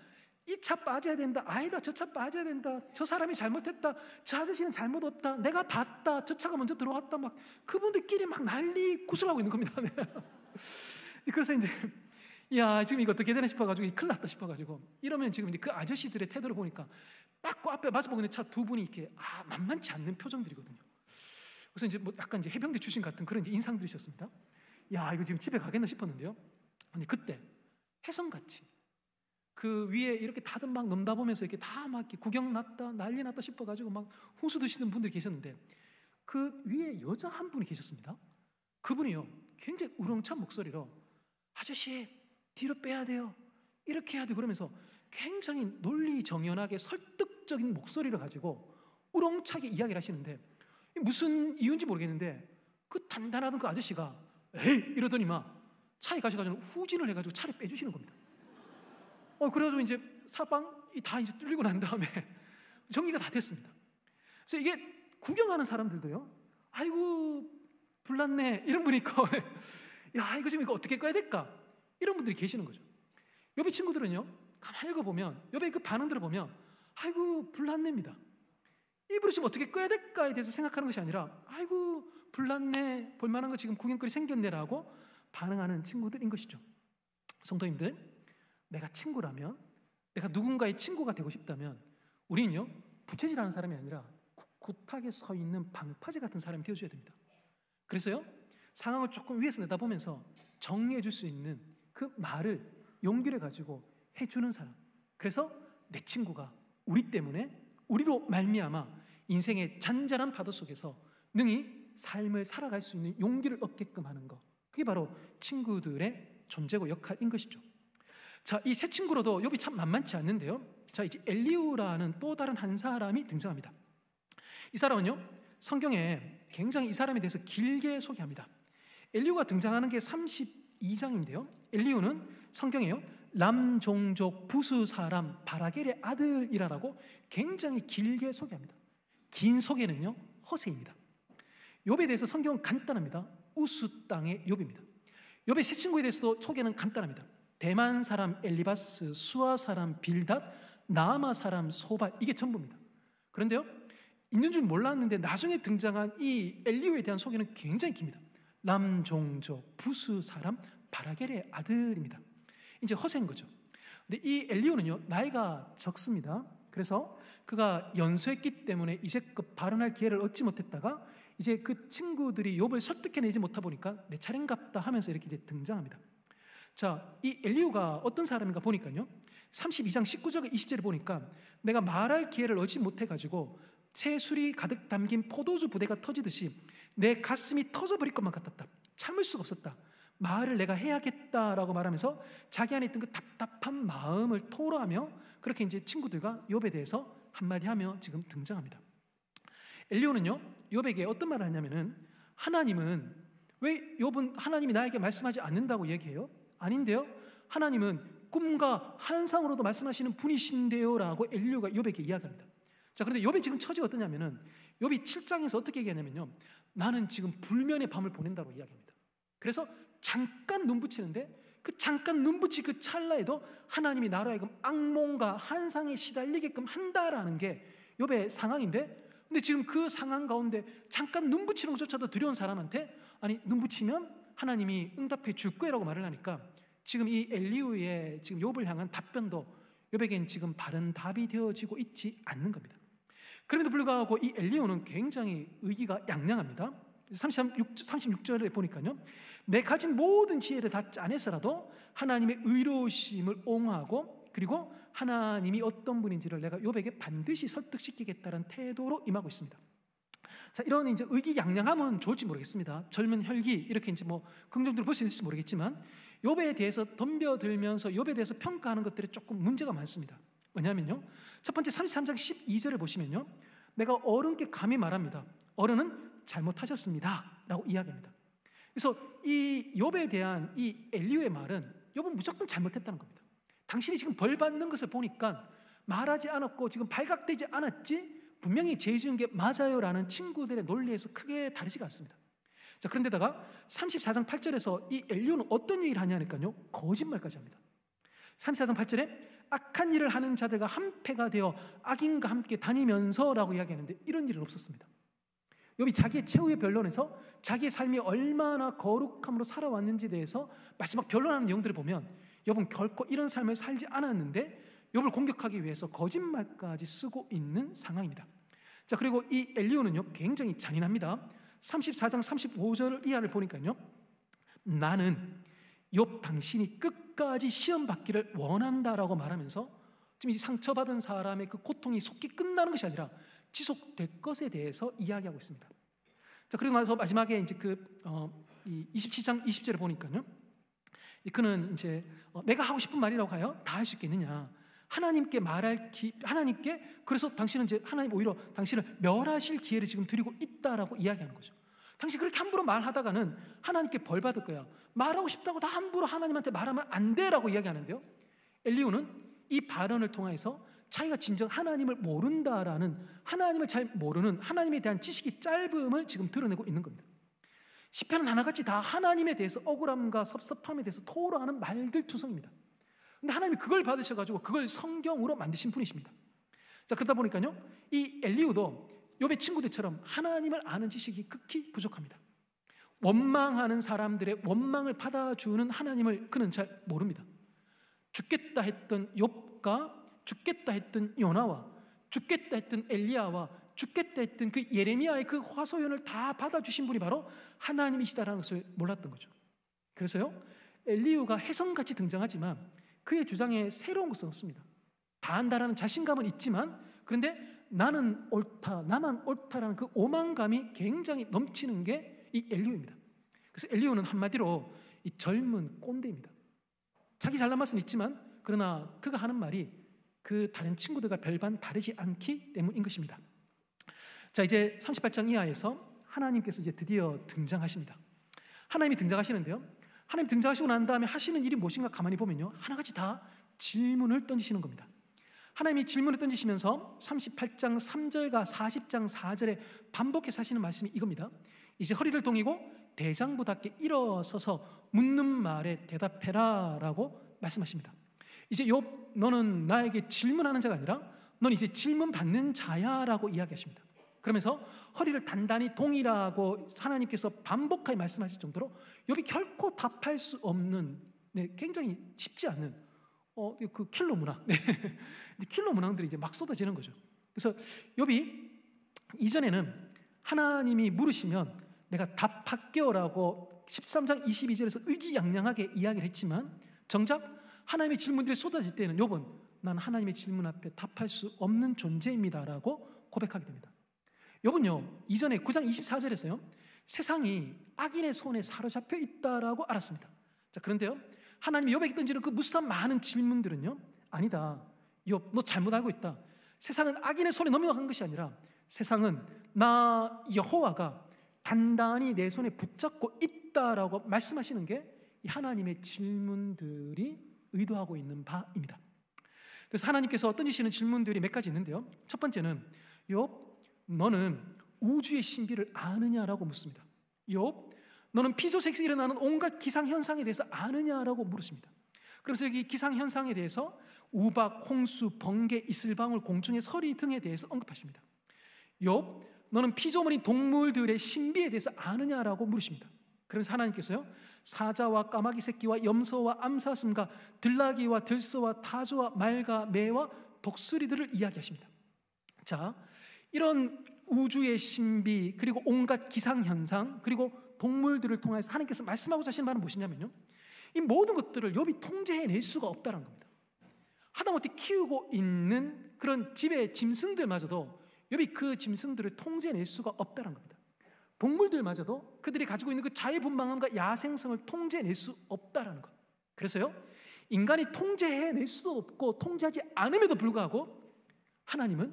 이 차 빠져야 된다. 아니다. 저 차 빠져야 된다. 저 사람이 잘못했다. 저 아저씨는 잘못 없다. 내가 봤다. 저 차가 먼저 들어왔다. 막 그분들끼리 막 난리 구슬하고 있는 겁니다. 네. 그래서 이제 야 지금 이거 어떻게 되나 싶어가지고 큰일 났다 싶어가지고 이러면 지금 이제 그 아저씨들의 태도를 보니까 딱 그 앞에 마주보고 있는 차 두 분이 이렇게 만만치 않는 표정들이거든요. 그래서 이제 뭐 약간 이제 해병대 출신 같은 그런 이제 인상들이셨습니다. 야 이거 지금 집에 가겠나 싶었는데요. 근데 그때 혜성같이 그 위에 이렇게 다들 막 넘다보면서 이렇게 다 막 구경 났다 난리 났다 싶어가지고 막 호수 드시는 분들이 계셨는데 그 위에 여자 한 분이 계셨습니다. 그분이요 굉장히 우렁찬 목소리로 아저씨 뒤로 빼야 돼요 이렇게 해야 돼 그러면서 굉장히 논리정연하게 설득적인 목소리를 가지고 우렁차게 이야기를 하시는데 무슨 이유인지 모르겠는데 그 단단하던 그 아저씨가 에이 이러더니만 차에 가셔가지고 후진을 해가지고 차를 빼주시는 겁니다. 그래가지고 이제 사방이 다 이제 뚫리고 난 다음에 정리가 다 됐습니다. 그래서 이게 구경하는 사람들도요, 아이고 불났네 이런 분이 있고, 야 이거 지금 이거 어떻게 꺼야 될까 이런 분들이 계시는 거죠. 옆에 친구들은요, 가만히 읽어보면 옆에 그 반응들을 보면 아이고 불났네입니다. 이불을 지금 어떻게 꺼야 될까에 대해서 생각하는 것이 아니라 아이고 불났네 볼만한 거 지금 구경거리 생겼네라고 반응하는 친구들인 것이죠. 성도님들, 내가 친구라면, 내가 누군가의 친구가 되고 싶다면 우리는요 부채질하는 사람이 아니라 꿋꿋하게 서 있는 방파제 같은 사람이 되어줘야 됩니다. 그래서요 상황을 조금 위에서 내다보면서 정리해 줄 수 있는 그 말을 용기를 가지고 해주는 사람, 그래서 내 친구가 우리 때문에 우리로 말미암아 인생의 잔잔한 파도 속에서 능히 삶을 살아갈 수 있는 용기를 얻게끔 하는 것, 그게 바로 친구들의 존재고 역할인 것이죠. 자, 이 세 친구로도 욥이 참 만만치 않는데요. 자, 이제 엘리후라는 또 다른 한 사람이 등장합니다. 이 사람은요, 성경에 굉장히 이 사람에 대해서 길게 소개합니다. 엘리후가 등장하는 게 32장인데요. 엘리후는 성경에요, 람 종족 부수 사람 바라겔의 아들이라고 굉장히 길게 소개합니다. 긴 소개는요, 허세입니다. 욥에 대해서 성경은 간단합니다. 우스 땅의 욥입니다. 욥의 세 친구에 대해서도 소개는 간단합니다. 대만 사람 엘리바스, 수아 사람 빌닷, 나아마 사람 소발, 이게 전부입니다. 그런데요, 있는 줄 몰랐는데 나중에 등장한 이 엘리후에 대한 소개는 굉장히 깁니다. 람 종족 부수 사람 바라겔의 아들입니다. 이제 허세인 거죠. 근데 이 엘리후는요 나이가 적습니다. 그래서 그가 연소했기 때문에 이제껏 발언할 기회를 얻지 못했다가 이제 그 친구들이 욥을 설득해내지 못하다 보니까 내 차례인갑다 하면서 이렇게 이제 등장합니다. 자, 이 엘리후가 어떤 사람인가 보니까요, 32장 19절 20절에 보니까 내가 말할 기회를 얻지 못해가지고 새술이 가득 담긴 포도주 부대가 터지듯이 내 가슴이 터져버릴 것만 같았다. 참을 수가 없었다. 말을 내가 해야겠다라고 말하면서 자기 안에 있던 그 답답한 마음을 토로하며 그렇게 이제 친구들과 욥에 대해서 한마디 하며 지금 등장합니다. 엘리후는요 욥에게 어떤 말을 하냐면은, 하나님은 왜 욥은 하나님이 나에게 말씀하지 않는다고 얘기해요? 아닌데요, 하나님은 꿈과 환상으로도 말씀하시는 분이신데요 라고 엘리후가 욥에게 이야기합니다. 자, 그런데 욥이 지금 처지가 어떠냐면은 욥이 7장에서 어떻게 얘기하냐면요, 나는 지금 불면의 밤을 보낸다고 이야기합니다. 그래서 잠깐 눈 붙이는데 그 잠깐 눈 붙이 그 찰나에도 하나님이 나로 하여금 악몽과 환상에 시달리게끔 한다라는 게 욥의 상황인데, 근데 지금 그 상황 가운데 잠깐 눈 붙이는 것조차도 두려운 사람한테 아니 눈 붙이면 하나님이 응답해 줄 거라고 말을 하니까 지금 이 엘리후의 지금 욥을 향한 답변도 욥에겐 지금 바른 답이 되어지고 있지 않는 겁니다. 그럼에도 불구하고 이 엘리후는 굉장히 의기가 양양합니다. 36절에 보니까요, 내 가진 모든 지혜를 다 짜내서라도 하나님의 의로우심을 옹호하고 그리고 하나님이 어떤 분인지를 내가 욥에게 반드시 설득시키겠다는 태도로 임하고 있습니다. 자, 이런 이제 의기양양함은 좋을지 모르겠습니다. 젊은 혈기 이렇게 이제 뭐 긍정적으로 볼 수 있을지 모르겠지만 욥에 대해서 덤벼들면서 욥에 대해서 평가하는 것들에 조금 문제가 많습니다. 왜냐하면요, 첫 번째 33장 12절에 보시면요, 내가 어른께 감히 말합니다. 어른은 잘못하셨습니다 라고 이야기합니다. 그래서 이 욥에 대한 이 엘리후의 말은 욥은 무조건 잘못했다는 겁니다. 당신이 지금 벌 받는 것을 보니까 말하지 않았고 지금 발각되지 않았지? 분명히 죄 지은 게 맞아요라는 친구들의 논리에서 크게 다르지가 않습니다. 자, 그런데다가 34장 8절에서 이 엘리후는 어떤 얘기를 하냐니까요, 거짓말까지 합니다. 34장 8절에 악한 일을 하는 자들과 한패가 되어 악인과 함께 다니면서라고 이야기하는데, 이런 일은 없었습니다. 욥이 자기의 최후의 변론에서 자기의 삶이 얼마나 거룩함으로 살아왔는지에 대해서 마지막 변론하는 내용들을 보면 욥은 결코 이런 삶을 살지 않았는데 욥을 공격하기 위해서 거짓말까지 쓰고 있는 상황입니다. 자, 그리고 이 엘리후는요 굉장히 잔인합니다. 34장 35절 이하를 보니까요, 나는 욥 당신이 끝까지 시험 받기를 원한다라고 말하면서 지금 이 상처받은 사람의 그 고통이 속히 끝나는 것이 아니라 지속될 것에 대해서 이야기하고 있습니다. 자, 그리고 나서 마지막에 이제 이 27장 20절을 보니까요, 그는 이제 내가 하고 싶은 말이라고 하여 다 할 수 있겠느냐? 하나님께 하나님께 그래서 당신은 이제 하나님 오히려 당신을 멸하실 기회를 지금 드리고 있다라고 이야기하는 거죠. 당신 그렇게 함부로 말하다가는 하나님께 벌 받을 거야. 말하고 싶다고 다 함부로 하나님한테 말하면 안 돼라고 이야기하는데요, 엘리후는 이 발언을 통해서 자기가 진정 하나님을 모른다라는, 하나님을 잘 모르는, 하나님에 대한 지식이 짧음을 지금 드러내고 있는 겁니다. 시편은 하나같이 다 하나님에 대해서 억울함과 섭섭함에 대해서 토로하는 말들 투성입니다. 근데 하나님이 그걸 받으셔가지고 그걸 성경으로 만드신 분이십니다. 자, 그러다 보니까요, 이 엘리후도 욥의 친구들처럼 하나님을 아는 지식이 극히 부족합니다. 원망하는 사람들의 원망을 받아주는 하나님을 그는 잘 모릅니다. 죽겠다 했던 욥과 죽겠다 했던 요나와 죽겠다 했던 엘리야와 죽겠다 했던 그 예레미야의 그 화소연을 다 받아주신 분이 바로 하나님이시다라는 것을 몰랐던 거죠. 그래서요, 엘리후가 혜성같이 등장하지만 그의 주장에 새로운 것은 없습니다. 다 안다라는 자신감은 있지만, 그런데 나는 옳다, 나만 옳다라는 그 오만감이 굉장히 넘치는 게 이 엘리후입니다. 그래서 엘리후는 한마디로 이 젊은 꼰대입니다. 자기 잘난 맛은 있지만 그러나 그가 하는 말이 그 다른 친구들과 별반 다르지 않기 때문인 것입니다. 자, 이제 38장 이하에서 하나님께서 이제 드디어 등장하십니다. 하나님이 등장하시는데요, 하나님 등장하시고 난 다음에 하시는 일이 무엇인가 가만히 보면요, 하나같이 다 질문을 던지시는 겁니다. 하나님이 질문을 던지시면서 38장 3절과 40장 4절에 반복해서 하시는 말씀이 이겁니다. 이제 허리를 동이고 대장부답게 일어서서 묻는 말에 대답해라 라고 말씀하십니다. 이제 욥, 너는 나에게 질문하는 자가 아니라 넌 이제 질문 받는 자야 라고 이야기하십니다. 그러면서 허리를 단단히 동이라고 하나님께서 반복하게 말씀하실 정도로 욥이 결코 답할 수 없는, 굉장히 쉽지 않는 그 킬러 문항, 킬러 문항들이 이제 막 쏟아지는 거죠. 그래서 욥이 이전에는 하나님이 물으시면 내가 답할게요라고 13장 22절에서 의기양양하게 이야기를 했지만, 정작 하나님의 질문들이 쏟아질 때는 욥은 난 하나님의 질문 앞에 답할 수 없는 존재입니다라고 고백하게 됩니다. 욥은요, 이전에 9장 24절에서요 세상이 악인의 손에 사로잡혀 있다라고 알았습니다. 자, 그런데요, 하나님이 욥에게 던지는 그 무수한 많은 질문들은요, 아니다, 욥 너 잘못 알고 있다. 세상은 악인의 손에 넘어간 것이 아니라 세상은 나 여호와가 단단히 내 손에 붙잡고 있다라고 말씀하시는 게 이 하나님의 질문들이 의도하고 있는 바입니다. 그래서 하나님께서 던지시는 질문들이 몇 가지 있는데요, 첫 번째는 욥 너는 우주의 신비를 아느냐라고 묻습니다. 욥 너는 피조세계에서 일어나는 온갖 기상현상에 대해서 아느냐라고 물으십니다. 그래서 여기 기상현상에 대해서 우박, 홍수, 번개, 이슬방울, 공중의 서리 등에 대해서 언급하십니다. 욥 너는 피조물인 동물들의 신비에 대해서 아느냐라고 물으십니다. 그러면서 하나님께서요 사자와 까마귀 새끼와 염소와 암사슴과 들나귀와 들소와 타조와 말과 매와 독수리들을 이야기하십니다. 자, 이런 우주의 신비, 그리고 온갖 기상현상, 그리고 동물들을 통해서 하나님께서 말씀하고자 하시는 말은 무엇이냐면요, 이 모든 것들을 욥이 통제해낼 수가 없다는 겁니다. 하다못해 키우고 있는 그런 집의 짐승들마저도 욥이 그 짐승들을 통제해낼 수가 없다는 겁니다. 동물들마저도 그들이 가지고 있는 그 자유분방함과 야생성을 통제해낼 수 없다는 것. 그래서요, 인간이 통제해낼 수도 없고 통제하지 않음에도 불구하고 하나님은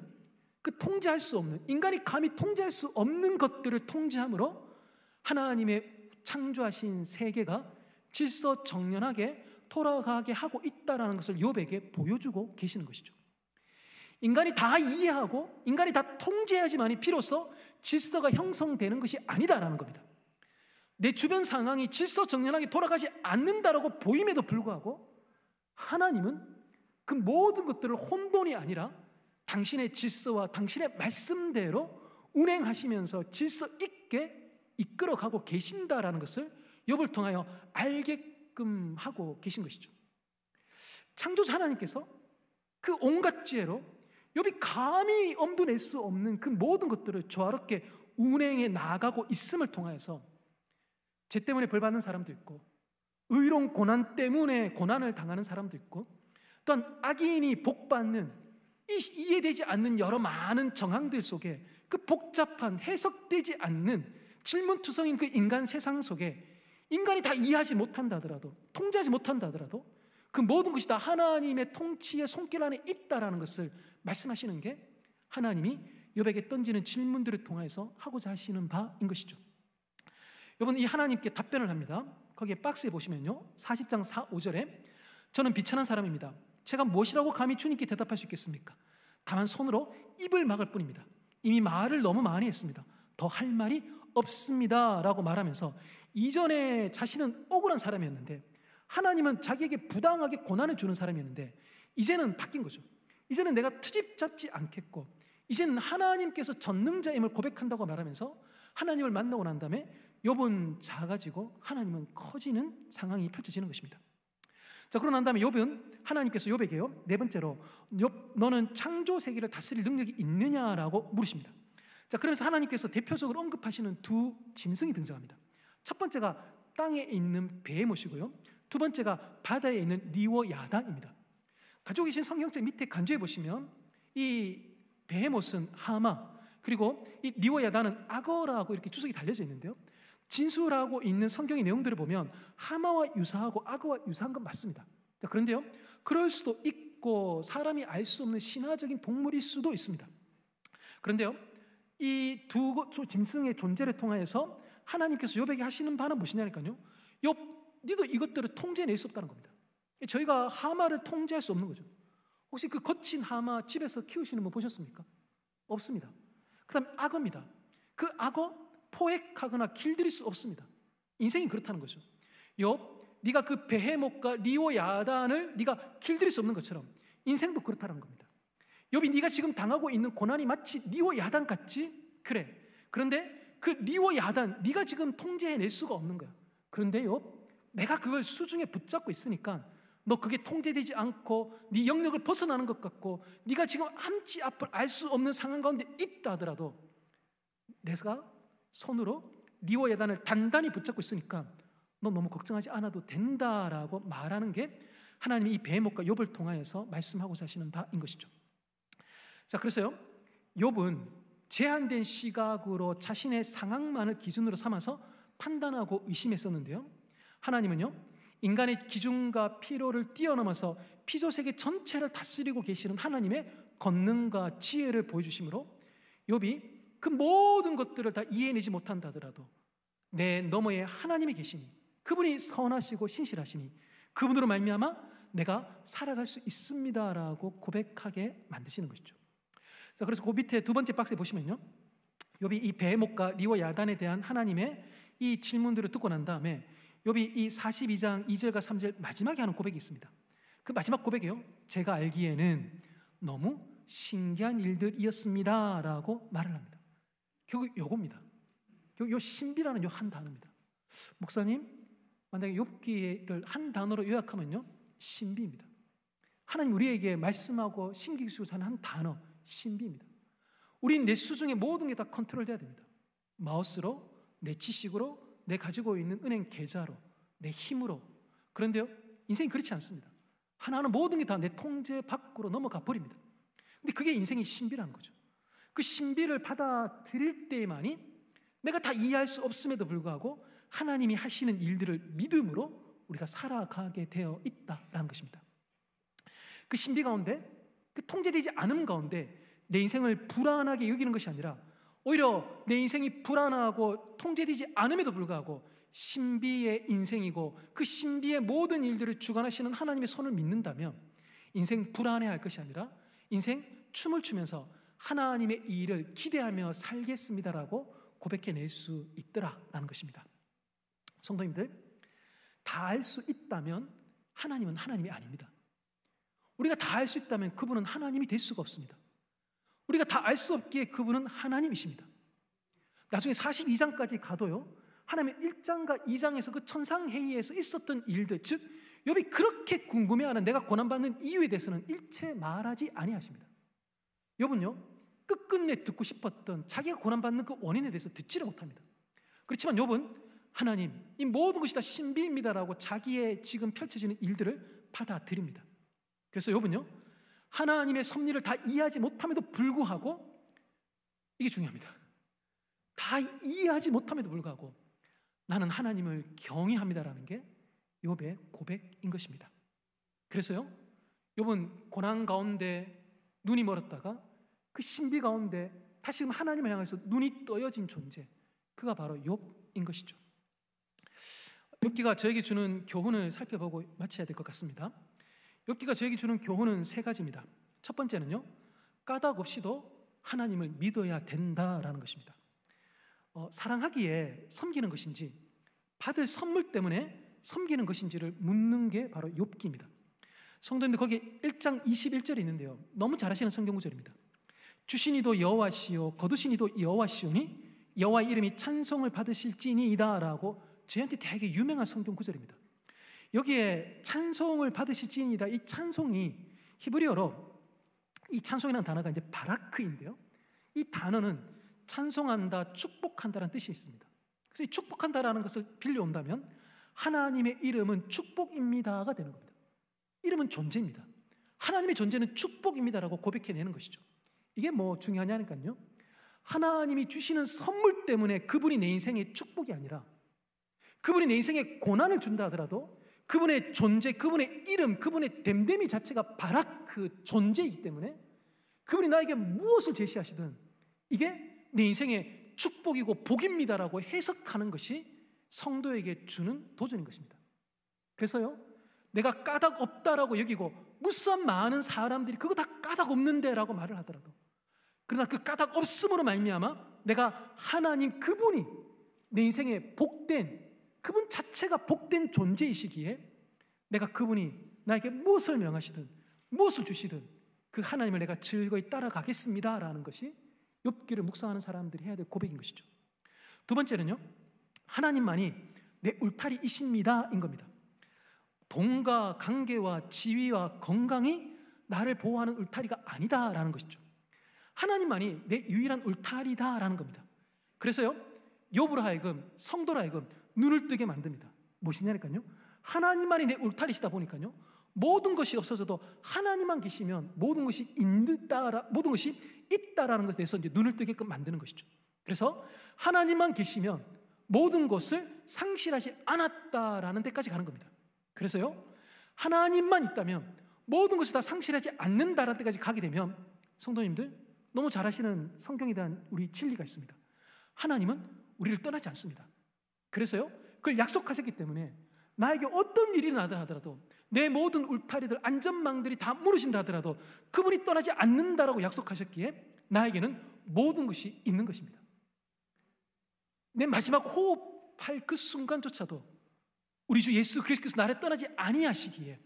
그 통제할 수 없는, 인간이 감히 통제할 수 없는 것들을 통제함으로 하나님의 창조하신 세계가 질서정연하게 돌아가게 하고 있다는 것을 욥에게 보여주고 계시는 것이죠. 인간이 다 이해하고 인간이 다 통제해야지만이 비로소 질서가 형성되는 것이 아니다라는 겁니다. 내 주변 상황이 질서정연하게 돌아가지 않는다라고 보임에도 불구하고 하나님은 그 모든 것들을 혼돈이 아니라 당신의 질서와 당신의 말씀대로 운행하시면서 질서 있게 이끌어가고 계신다라는 것을 욥을 통하여 알게끔 하고 계신 것이죠. 창조자 하나님께서 그 온갖 지혜로 욥이 감히 엄두 낼 수 없는 그 모든 것들을 조화롭게 운행해 나가고 있음을 통하여서 죄 때문에 벌 받는 사람도 있고 의로운 고난 때문에 고난을 당하는 사람도 있고 또한 악인이 복받는 이해되지 않는 여러 많은 정황들 속에 그 복잡한 해석되지 않는 질문투성인 그 인간 세상 속에 인간이 다 이해하지 못한다 하더라도 통제하지 못한다 하더라도 그 모든 것이 다 하나님의 통치의 손길 안에 있다라는 것을 말씀하시는 게 하나님이 욥에게 던지는 질문들을 통해서 하고자 하시는 바인 것이죠. 욥은 이 하나님께 답변을 합니다. 거기에 박스에 보시면요 40장 5절에 저는 비천한 사람입니다. 제가 무엇이라고 감히 주님께 대답할 수 있겠습니까? 다만 손으로 입을 막을 뿐입니다. 이미 말을 너무 많이 했습니다. 더 할 말이 없습니다 라고 말하면서 이전에 자신은 억울한 사람이었는데 하나님은 자기에게 부당하게 고난을 주는 사람이었는데 이제는 바뀐 거죠. 이제는 내가 트집 잡지 않겠고 이제는 하나님께서 전능자임을 고백한다고 말하면서 하나님을 만나고 난 다음에 욥은 작아지고 하나님은 커지는 상황이 펼쳐지는 것입니다. 자, 그러고 난 다음에 욥은 하나님께서 욥에게요 네 번째로 욥 너는 창조 세계를 다스릴 능력이 있느냐라고 물으십니다. 자, 그러면서 하나님께서 대표적으로 언급하시는 두 짐승이 등장합니다. 첫 번째가 땅에 있는 베헤못이고요 두 번째가 바다에 있는 리워야단입니다. 가지고 계신 성경책 밑에 간주해 보시면 이 베헤못은 하마 그리고 이 리워야단은 악어라고 이렇게 주석이 달려져 있는데요 진술하고 있는 성경의 내용들을 보면 하마와 유사하고 악어와 유사한 건 맞습니다. 자, 그런데요 그럴 수도 있고 사람이 알 수 없는 신화적인 동물일 수도 있습니다. 그런데요 이 두 짐승의 존재를 통하여서 하나님께서 욥에게 하시는 바는 무엇이냐니까요 욥 니도 이것들을 통제해낼 수 없다는 겁니다. 저희가 하마를 통제할 수 없는 거죠. 혹시 그 거친 하마 집에서 키우시는 분 보셨습니까? 없습니다. 그 다음에 악어입니다. 그 악어 포획하거나 길들일 수 없습니다. 인생이 그렇다는 거죠. 욥, 네가 그 베헤못과 리워야단을 네가 길들일 수 없는 것처럼 인생도 그렇다는 겁니다. 욥이 네가 지금 당하고 있는 고난이 마치 리워야단 같지? 그래. 그런데 그 리워야단 네가 지금 통제해낼 수가 없는 거야. 그런데 욥, 내가 그걸 수중에 붙잡고 있으니까 너 그게 통제되지 않고 네 영역을 벗어나는 것 같고 네가 지금 함지 앞을 알 수 없는 상황 가운데 있다 하더라도 내가 손으로 리워야단을 단단히 붙잡고 있으니까 너 너무 걱정하지 않아도 된다라고 말하는 게 하나님이 이 베헤못과 욥을 통하여서 말씀하고자 하시는 바인 것이죠. 자, 그래서요 욥은 제한된 시각으로 자신의 상황만을 기준으로 삼아서 판단하고 의심했었는데요 하나님은요 인간의 기준과 필요를 뛰어넘어서 피조세계 전체를 다스리고 계시는 하나님의 권능과 지혜를 보여주심으로 욥이 그 모든 것들을 다 이해내지 못한다 하더라도 내 너머에 하나님이 계시니 그분이 선하시고 신실하시니 그분으로 말미암아 내가 살아갈 수 있습니다라고 고백하게 만드시는 것이죠. 자, 그래서 그 밑에 두 번째 박스에 보시면요 욥이 이 베헤못과 리워야단에 대한 하나님의 이 질문들을 듣고 난 다음에 욥이 이 42장 2절과 3절 마지막에 하는 고백이 있습니다. 그 마지막 고백이요 제가 알기에는 너무 신기한 일들이었습니다 라고 말을 합니다. 결국 요겁니다. 요 신비라는 요 한 단어입니다. 목사님, 만약에 욥기를 한 단어로 요약하면요 신비입니다. 하나님 우리에게 말씀하고 심기시고 하는 한 단어 신비입니다. 우린 내 수중에 모든 게 다 컨트롤돼야 됩니다. 마우스로, 내 지식으로, 내 가지고 있는 은행 계좌로, 내 힘으로. 그런데요 인생이 그렇지 않습니다. 하나하나 모든 게 다 내 통제 밖으로 넘어가 버립니다. 근데 그게 인생의 신비라는 거죠. 그 신비를 받아들일 때만이 내가 다 이해할 수 없음에도 불구하고 하나님이 하시는 일들을 믿음으로 우리가 살아가게 되어 있다라는 것입니다. 그 신비 가운데, 그 통제되지 않음 가운데 내 인생을 불안하게 여기는 것이 아니라 오히려 내 인생이 불안하고 통제되지 않음에도 불구하고 신비의 인생이고 그 신비의 모든 일들을 주관하시는 하나님의 손을 믿는다면 인생 불안해할 것이 아니라 인생 춤을 추면서 하나님의 일을 기대하며 살겠습니다라고 고백해낼 수 있더라라는 것입니다. 성도님들, 다 알 수 있다면 하나님은 하나님이 아닙니다. 우리가 다 알 수 있다면 그분은 하나님이 될 수가 없습니다. 우리가 다 알 수 없기에 그분은 하나님이십니다. 나중에 42장까지 가도요, 하나님의 1장과 2장에서 그 천상회의에서 있었던 일들, 즉 욥이 그렇게 궁금해하는 내가 고난받는 이유에 대해서는 일체 말하지 아니하십니다. 욥은요, 끝끝내 듣고 싶었던 자기가 고난받는 그 원인에 대해서 듣지를 못합니다. 그렇지만 욥은 하나님, 이 모든 것이 다 신비입니다라고 자기의 지금 펼쳐지는 일들을 받아들입니다. 그래서 욥은요, 하나님의 섭리를 다 이해하지 못함에도 불구하고, 이게 중요합니다. 다 이해하지 못함에도 불구하고 나는 하나님을 경외합니다라는 게 욥의 고백인 것입니다. 그래서요, 욥은 고난 가운데 눈이 멀었다가 그 신비 가운데 다시금 하나님을 향해서 눈이 떠여진 존재, 그가 바로 욥인 것이죠. 욥기가 저에게 주는 교훈을 살펴보고 마쳐야 될 것 같습니다. 욥기가 저에게 주는 교훈은 세 가지입니다. 첫 번째는요, 까닭 없이도 하나님을 믿어야 된다라는 것입니다. 사랑하기에 섬기는 것인지 받을 선물 때문에 섬기는 것인지를 묻는 게 바로 욥기입니다. 성도님들, 거기 1장 21절이 있는데요, 너무 잘 아시는 성경 구절입니다. 주신 이도 여호와시요 거두신 이도 여호와시오니 여호와의 이름이 찬송을 받으실지니이다 라고 저희한테 되게 유명한 성경 구절입니다. 여기에 찬송을 받으실지니이다, 이 찬송이 히브리어로, 이 찬송이라는 단어가 이제 바라크인데요, 이 단어는 찬송한다, 축복한다라는 뜻이 있습니다. 그래서 이 축복한다라는 것을 빌려온다면 하나님의 이름은 축복입니다가 되는 겁니다. 이름은 존재입니다. 하나님의 존재는 축복입니다라고 고백해내는 것이죠. 이게 뭐 중요하냐니까요, 하나님이 주시는 선물 때문에 그분이 내 인생의 축복이 아니라 그분이 내 인생에 고난을 준다 하더라도 그분의 존재, 그분의 이름, 그분의 됨됨이 자체가 바라크 존재이기 때문에 그분이 나에게 무엇을 제시하시든 이게 내 인생의 축복이고 복입니다라고 해석하는 것이 성도에게 주는 도전인 것입니다. 그래서요, 내가 까닭 없다라고 여기고 무수한 많은 사람들이 그거 다 까닭 없는데 라고 말을 하더라도, 그러나 그 까닭 없음으로 말미암아 내가 하나님 그분이 내 인생에 복된, 그분 자체가 복된 존재이시기에 내가 그분이 나에게 무엇을 명하시든 무엇을 주시든 그 하나님을 내가 즐거이 따라가겠습니다 라는 것이 욥기를 묵상하는 사람들이 해야 될 고백인 것이죠. 두 번째는요, 하나님만이 내 울타리이십니다 인 겁니다. 돈과 관계와 지위와 건강이 나를 보호하는 울타리가 아니다라는 것이죠. 하나님만이 내 유일한 울타리다라는 겁니다. 그래서요, 욥으로 하여금, 성도로 하여금 눈을 뜨게 만듭니다. 무엇이냐니까요, 하나님만이 내 울타리시다 보니까요, 모든 것이 없어져도 하나님만 계시면 모든 것이 있다라는 것에 대해서 이제 눈을 뜨게끔 만드는 것이죠. 그래서 하나님만 계시면 모든 것을 상실하지 않았다라는 데까지 가는 겁니다. 그래서요, 하나님만 있다면 모든 것이 다 상실하지 않는다라는 데까지 가게 되면, 성도님들 너무 잘 아시는 성경에 대한 우리 진리가 있습니다. 하나님은 우리를 떠나지 않습니다. 그래서요, 그걸 약속하셨기 때문에 나에게 어떤 일이 나더라 하더라도, 내 모든 울타리들, 안전망들이 다 무너진다 하더라도 그분이 떠나지 않는다라고 약속하셨기에 나에게는 모든 것이 있는 것입니다. 내 마지막 호흡할 그 순간조차도 우리 주 예수 그리스도께서 나를 떠나지 아니하시기에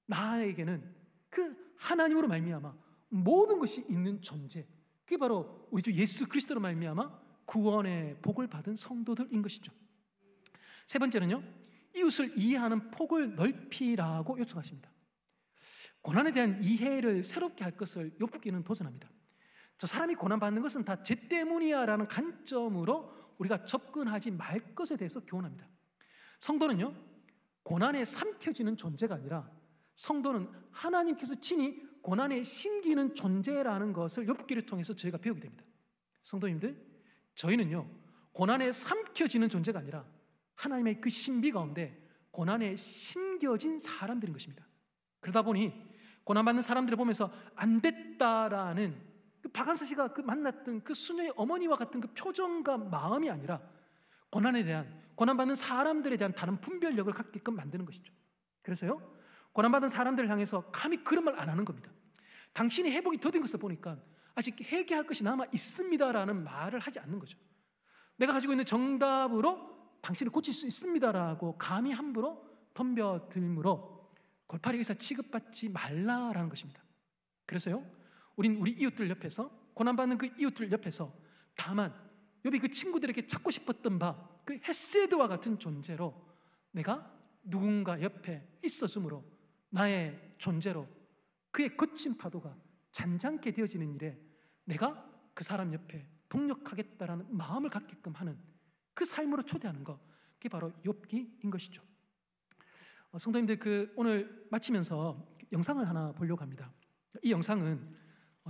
나에게는 그 하나님으로 말미암아 모든 것이 있는 존재, 그게 바로 우리 주 예수 그리스도로 말미암아 구원의 복을 받은 성도들인 것이죠. 세 번째는요, 이웃을 이해하는 폭을 넓히라고 요청하십니다. 고난에 대한 이해를 새롭게 할 것을 욥기는 도전합니다. 저 사람이 고난받는 것은 다 죄 때문이야 라는 관점으로 우리가 접근하지 말 것에 대해서 교훈합니다. 성도는요, 고난에 삼켜지는 존재가 아니라 성도는 하나님께서 친히 고난에 심기는 존재라는 것을 욥기를 통해서 저희가 배우게 됩니다. 성도님들, 저희는요, 고난에 삼켜지는 존재가 아니라 하나님의 그 신비 가운데 고난에 심겨진 사람들인 것입니다. 그러다 보니 고난받는 사람들을 보면서 안 됐다라는 그 박한사 씨가 그 만났던 그 수녀의 어머니와 같은 그 표정과 마음이 아니라 고난에 대한 고난받는 사람들에 대한 다른 분별력을 갖게끔 만드는 것이죠. 그래서요, 고난받은 사람들을 향해서 감히 그런 말 안 하는 겁니다. 당신이 회복이 더딘 것을 보니까 아직 회개할 것이 남아 있습니다라는 말을 하지 않는 거죠. 내가 가지고 있는 정답으로 당신을 고칠 수 있습니다라고 감히 함부로 덤벼들므로 골파리 의사 취급받지 말라라는 것입니다. 그래서요, 우린 우리 이웃들 옆에서, 고난받는 그 이웃들 옆에서 다만 욥이 그 친구들에게 찾고 싶었던 바, 그 헤세드와 같은 존재로 내가 누군가 옆에 있어줌으로 나의 존재로 그의 거친 파도가 잔잔케 되어지는 일에 내가 그 사람 옆에 동력하겠다라는 마음을 갖게끔 하는 그 삶으로 초대하는 것, 그게 바로 욥기인 것이죠. 성도님들, 오늘 마치면서 영상을 하나 보려고 합니다. 이 영상은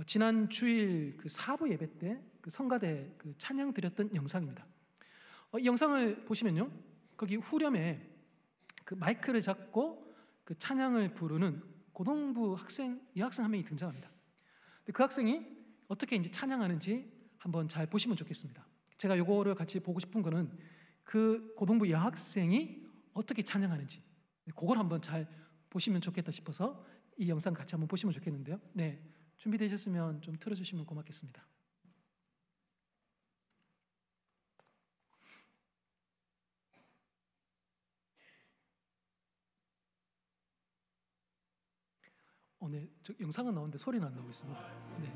지난 주일 사부 예배 때 성가대 찬양 드렸던 영상입니다. 이 영상을 보시면요, 거기 후렴에 마이크를 잡고 찬양을 부르는 고등부 여학생 한 명이 등장합니다. 그 학생이 어떻게 이제 찬양하는지 한번 잘 보시면 좋겠습니다. 제가 요거를 같이 보고 싶은 거는 그 고등부 여학생이 어떻게 찬양하는지, 그걸 한번 잘 보시면 좋겠다 싶어서 이 영상 같이 한번 보시면 좋겠는데요. 네, 준비되셨으면 좀 틀어주시면 고맙겠습니다. 네, 저 영상은 나오는데 소리는 안 나오고 있습니다. 네.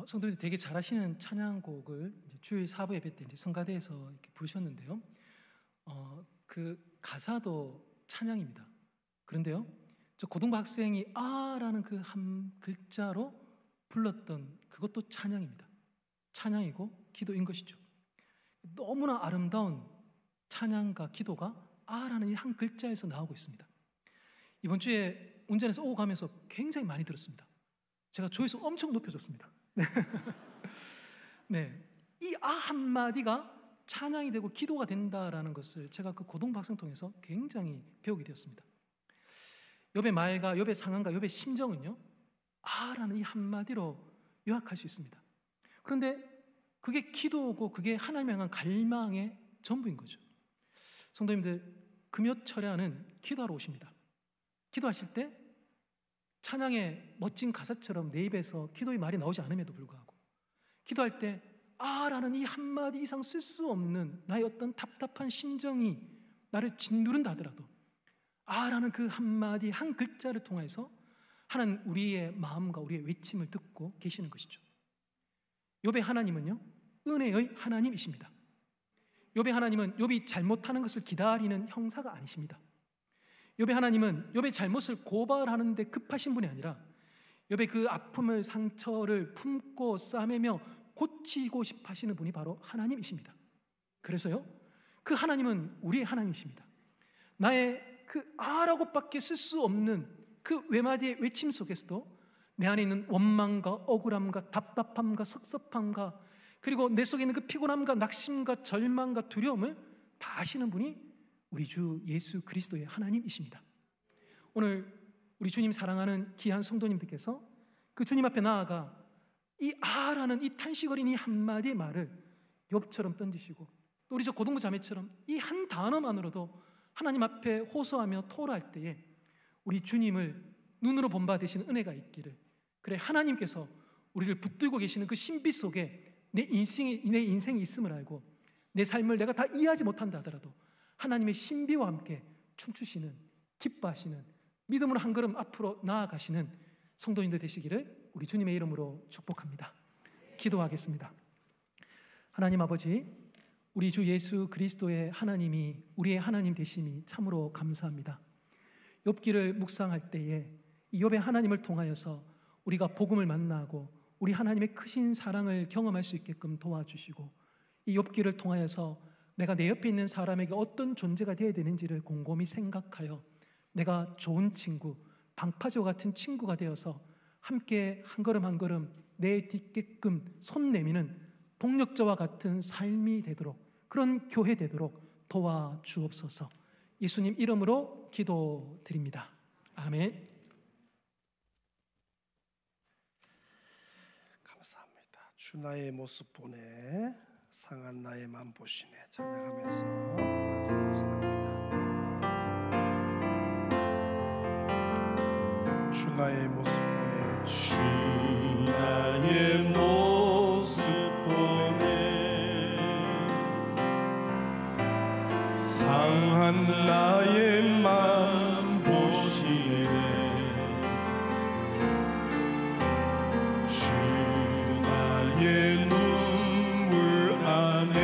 성도들이 되게 잘하시는 찬양곡을 이제 주일 사부 예배 때 이제 성가대에서 이렇게 부르셨는데요. 그 가사도 찬양입니다. 그런데요, 저 고등부 학생이 아라는 그 한 글자로 불렀던 그것 그것도 찬양입니다. 찬양이고 기도인 것이죠. 너무나 아름다운 찬양과 기도가 아라는 이 한 글자에서 나오고 있습니다. 이번 주에 운전해서 오고 가면서 굉장히 많이 들었습니다. 제가 조회수 엄청 높여줬습니다. 네, 이 아 한마디가 찬양이 되고 기도가 된다라는 것을 제가 그 고등박생 통해서 굉장히 배우게 되었습니다. 욥의 말과 욥의 상황과 욥의 심정은요, 아라는 이 한마디로 요약할 수 있습니다. 그런데 그게 기도고 그게 하나님을 향한 갈망의 전부인 거죠. 성도님들, 금요철야는 기도하러 오십니다. 기도하실 때 찬양의 멋진 가사처럼 내 입에서 기도의 말이 나오지 않음에도 불구하고 기도할 때 아라는 이 한마디 이상 쓸 수 없는 나의 어떤 답답한 심정이 나를 짓누른다 하더라도 아라는 그 한마디 한 글자를 통해서 하나님 우리의 마음과 우리의 외침을 듣고 계시는 것이죠. 욥의 하나님은요, 은혜의 하나님이십니다. 욥의 하나님은 욥이 잘못하는 것을 기다리는 형사가 아니십니다. 욥의 하나님은 욥의 잘못을 고발하는 데 급하신 분이 아니라 욥의 그 아픔을, 상처를 품고 싸매며 고치고 싶어 하시는 분이 바로 하나님이십니다. 그래서요, 그 하나님은 우리의 하나님이십니다. 나의 그 아라고밖에 쓸 수 없는 그 외마디의 외침 속에서도 내 안에 있는 원망과 억울함과 답답함과 섭섭함과 그리고 내 속에 있는 그 피곤함과 낙심과 절망과 두려움을 다 아시는 분이 우리 주 예수 그리스도의 하나님이십니다. 오늘 우리 주님 사랑하는 귀한 성도님들께서 그 주님 앞에 나아가 이 아라는 이 탄식어린 이 한마디의 말을 욥처럼 던지시고 또 우리 저 고등부 자매처럼 이 한 단어만으로도 하나님 앞에 호소하며 토로할 때에 우리 주님을 눈으로 본받으시는 은혜가 있기를, 그래 하나님께서 우리를 붙들고 계시는 그 신비 속에 내 인생이 있음을 알고 내 삶을 내가 다 이해하지 못한다 하더라도 하나님의 신비와 함께 춤추시는, 기뻐하시는, 믿음으로 한 걸음 앞으로 나아가시는 성도님들 되시기를 우리 주님의 이름으로 축복합니다. 기도하겠습니다. 하나님 아버지, 우리 주 예수 그리스도의 하나님이 우리의 하나님 되심이 참으로 감사합니다. 욥기를 묵상할 때에 이 욥의 하나님을 통하여서 우리가 복음을 만나고 우리 하나님의 크신 사랑을 경험할 수 있게끔 도와주시고 이 욥기를 통하여서 내가 내 옆에 있는 사람에게 어떤 존재가 되어야 되는지를 곰곰이 생각하여 내가 좋은 친구, 방파제와 같은 친구가 되어서 함께 한 걸음 한 걸음 내 뒷게끔 손 내미는 동력자와 같은 삶이 되도록, 그런 교회 되도록 도와주옵소서. 예수님 이름으로 기도드립니다. 아멘. 감사합니다. 주 나의 모습 보네, 상한 나의 맘 보시네 찬양하면서 말씀 묵상합니다. 주 나의 모습 보네, 주 나의 모습 보네, 상한 나의 맘 보시네, 주 나의 눈물 안에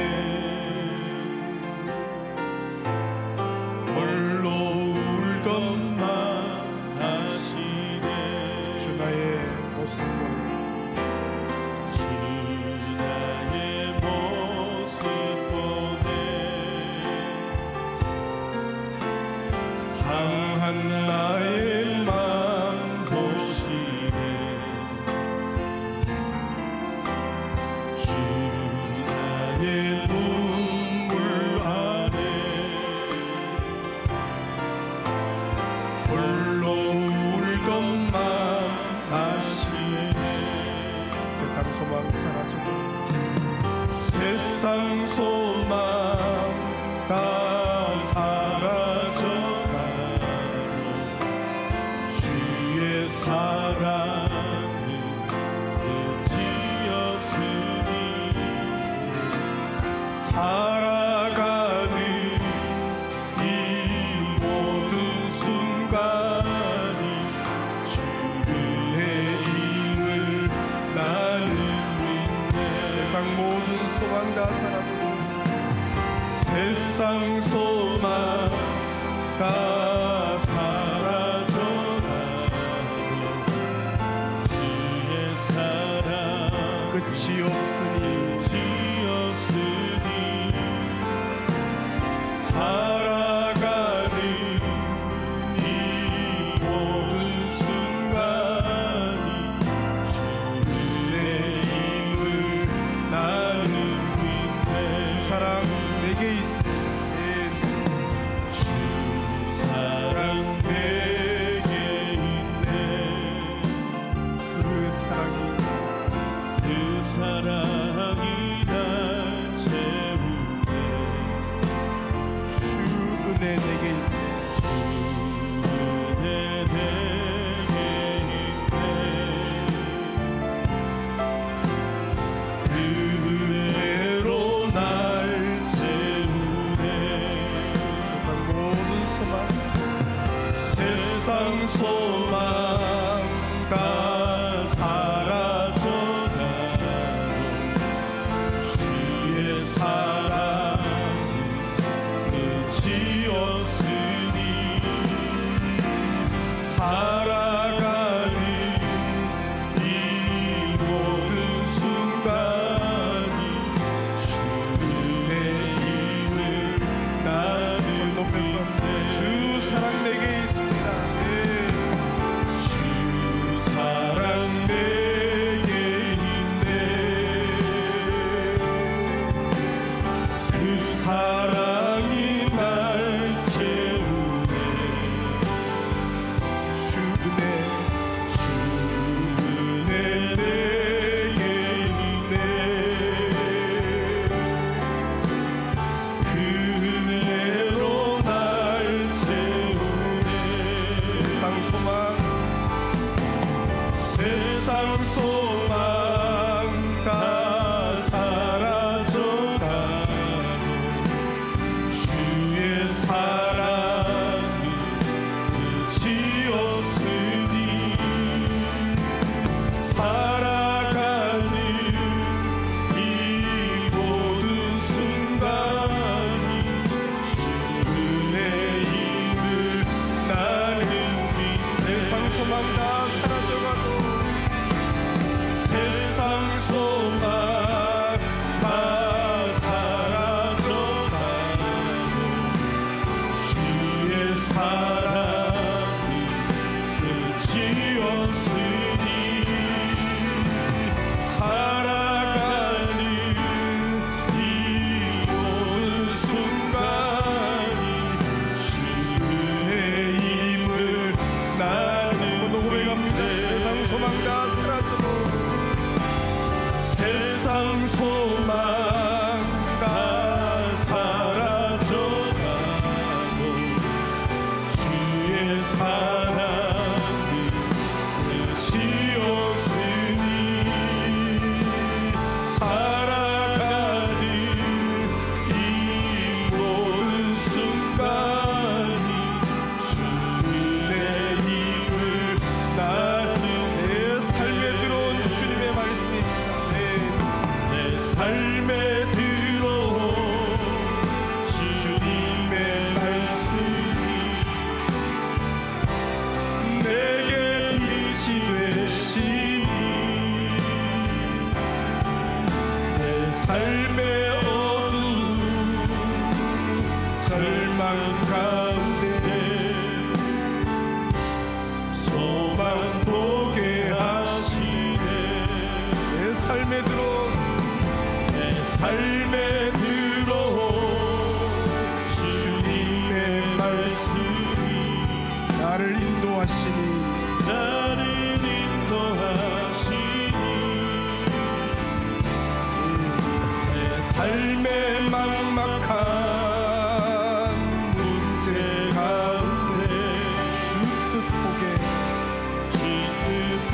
홀로 울 것만 하시네. 주 나의 모습 보네, 주 나의 모습 보네, 상한 나의 맘 보시네, 주 나의 눈물 안에 홀로 울 것만 하시네. 세상 소망 사라지고 세상 소망 다 사라져가고 주의 사랑은 끝이 없으니 살아가는 이 모든 순간이 주의 힘을 나는 믿네. 세상 모든 소망 다 사라지고 세상 소망 다 사라져가고 주의 사랑 은혜 내게 있네. 소망 다 사라져가고 주의 사랑 끝이 없으니 살아가는 이 모든 순간이 주의 힘을 나는 높여서 주 사랑 내게 있습니다. 주 사랑 내게 있네. 그 사랑이 날 채우네. 주 은혜 내게 있네. 그 은혜로 날 채우네. 세상 소망 다 사라져가고 주의 사랑이 끝이 없으니 살아가는 이 모든 순간이 주의 힘을 나는 믿네. 세상 소망 다 사라져가고 세상 소망 다 사라져가고 주의 사랑이 끝이 없으니 살아가는 이 모든 순간이 주의 힘을 나는 고백합니다. 세상 소망 다 사라져도 세상 소망 다 사라져가고 주의 사랑이 끝이 없으니 살아가는 이 모든 순간이 주의 힘을 나는 내 삶에 들어온 주님의 말씀입니다. 내 삶에 들어온 주님의 말씀이 내게 빛이 되시니 내 삶의 어두운 절망 가운데 소망 보게 하시네. 내 삶에 들어온 주님의 말씀이 나를 인도하시니 내 삶의 막막한 문제 가운데 주뜻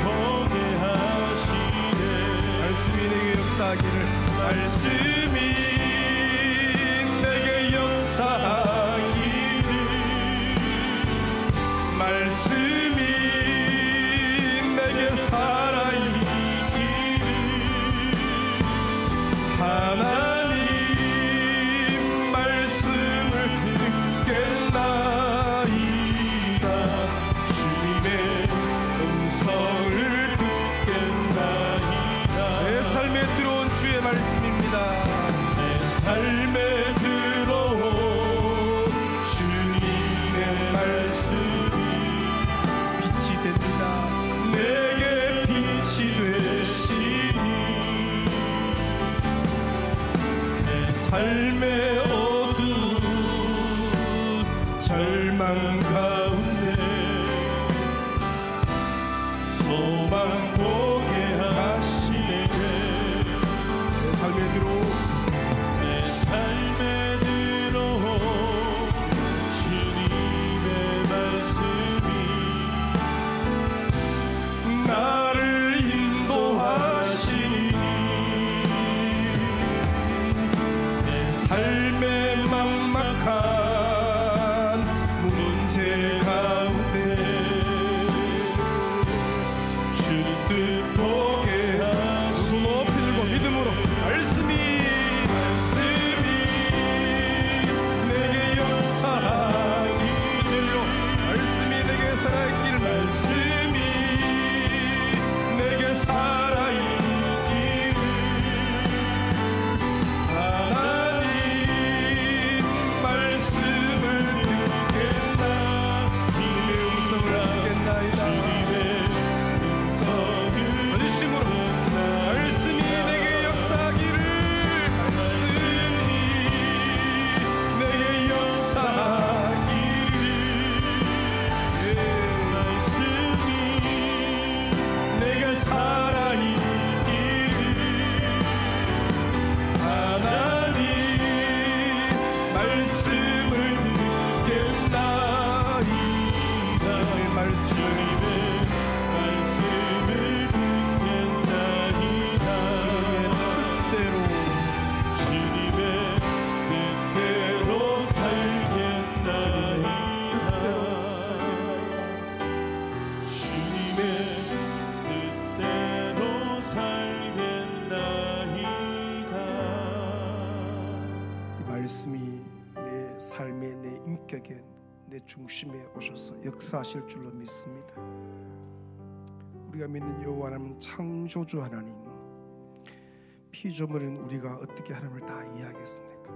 보게 하시네. 말씀이 내게 역사하기를 말씀이 내게 역사하기를 말씀이 내게 살아있기를 하나님 말씀을 듣겠나이다. 주님의 음성을 듣겠나이다. 내 삶에 들어온 주의 말씀입니다. 내 삶에 들어온 주님의 말씀이 빛이 됩니다. 내게 빛이 되시니 내 삶의 어두운 절망 가운데 소망 보게 하시네. 내 삶에 들어온 삶의 내 인격에 내 중심에 오셔서 역사하실 줄로 믿습니다. 우리가 믿는 여호와 하나님은 창조주 하나님, 피조물인 우리가 어떻게 하나님을 다 이해하겠습니까?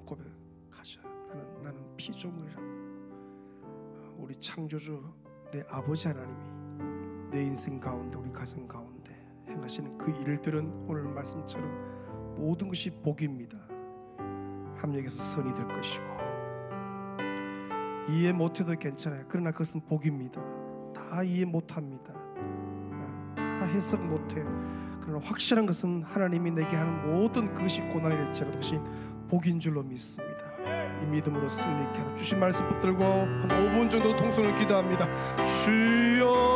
고백하셔. 나는 피조물이라고. 우리 창조주 내 아버지 하나님이 내 인생 가운데, 우리 가정 가운데 행하시는 그 일들은 오늘 말씀처럼 모든 것이 복입니다. 합력해서 선이 될 것이고, 이해 못해도 괜찮아요. 그러나 그것은 복입니다. 다 이해 못합니다. 다 해석 못해요. 그러나 확실한 것은 하나님이 내게 하는 모든 그것이 고난일지라도 그것이 복인 줄로 믿습니다. 이 믿음으로 승리케 하라. 주신 말씀 붙들고 한 5분 정도 통성을 기도합니다. 주여,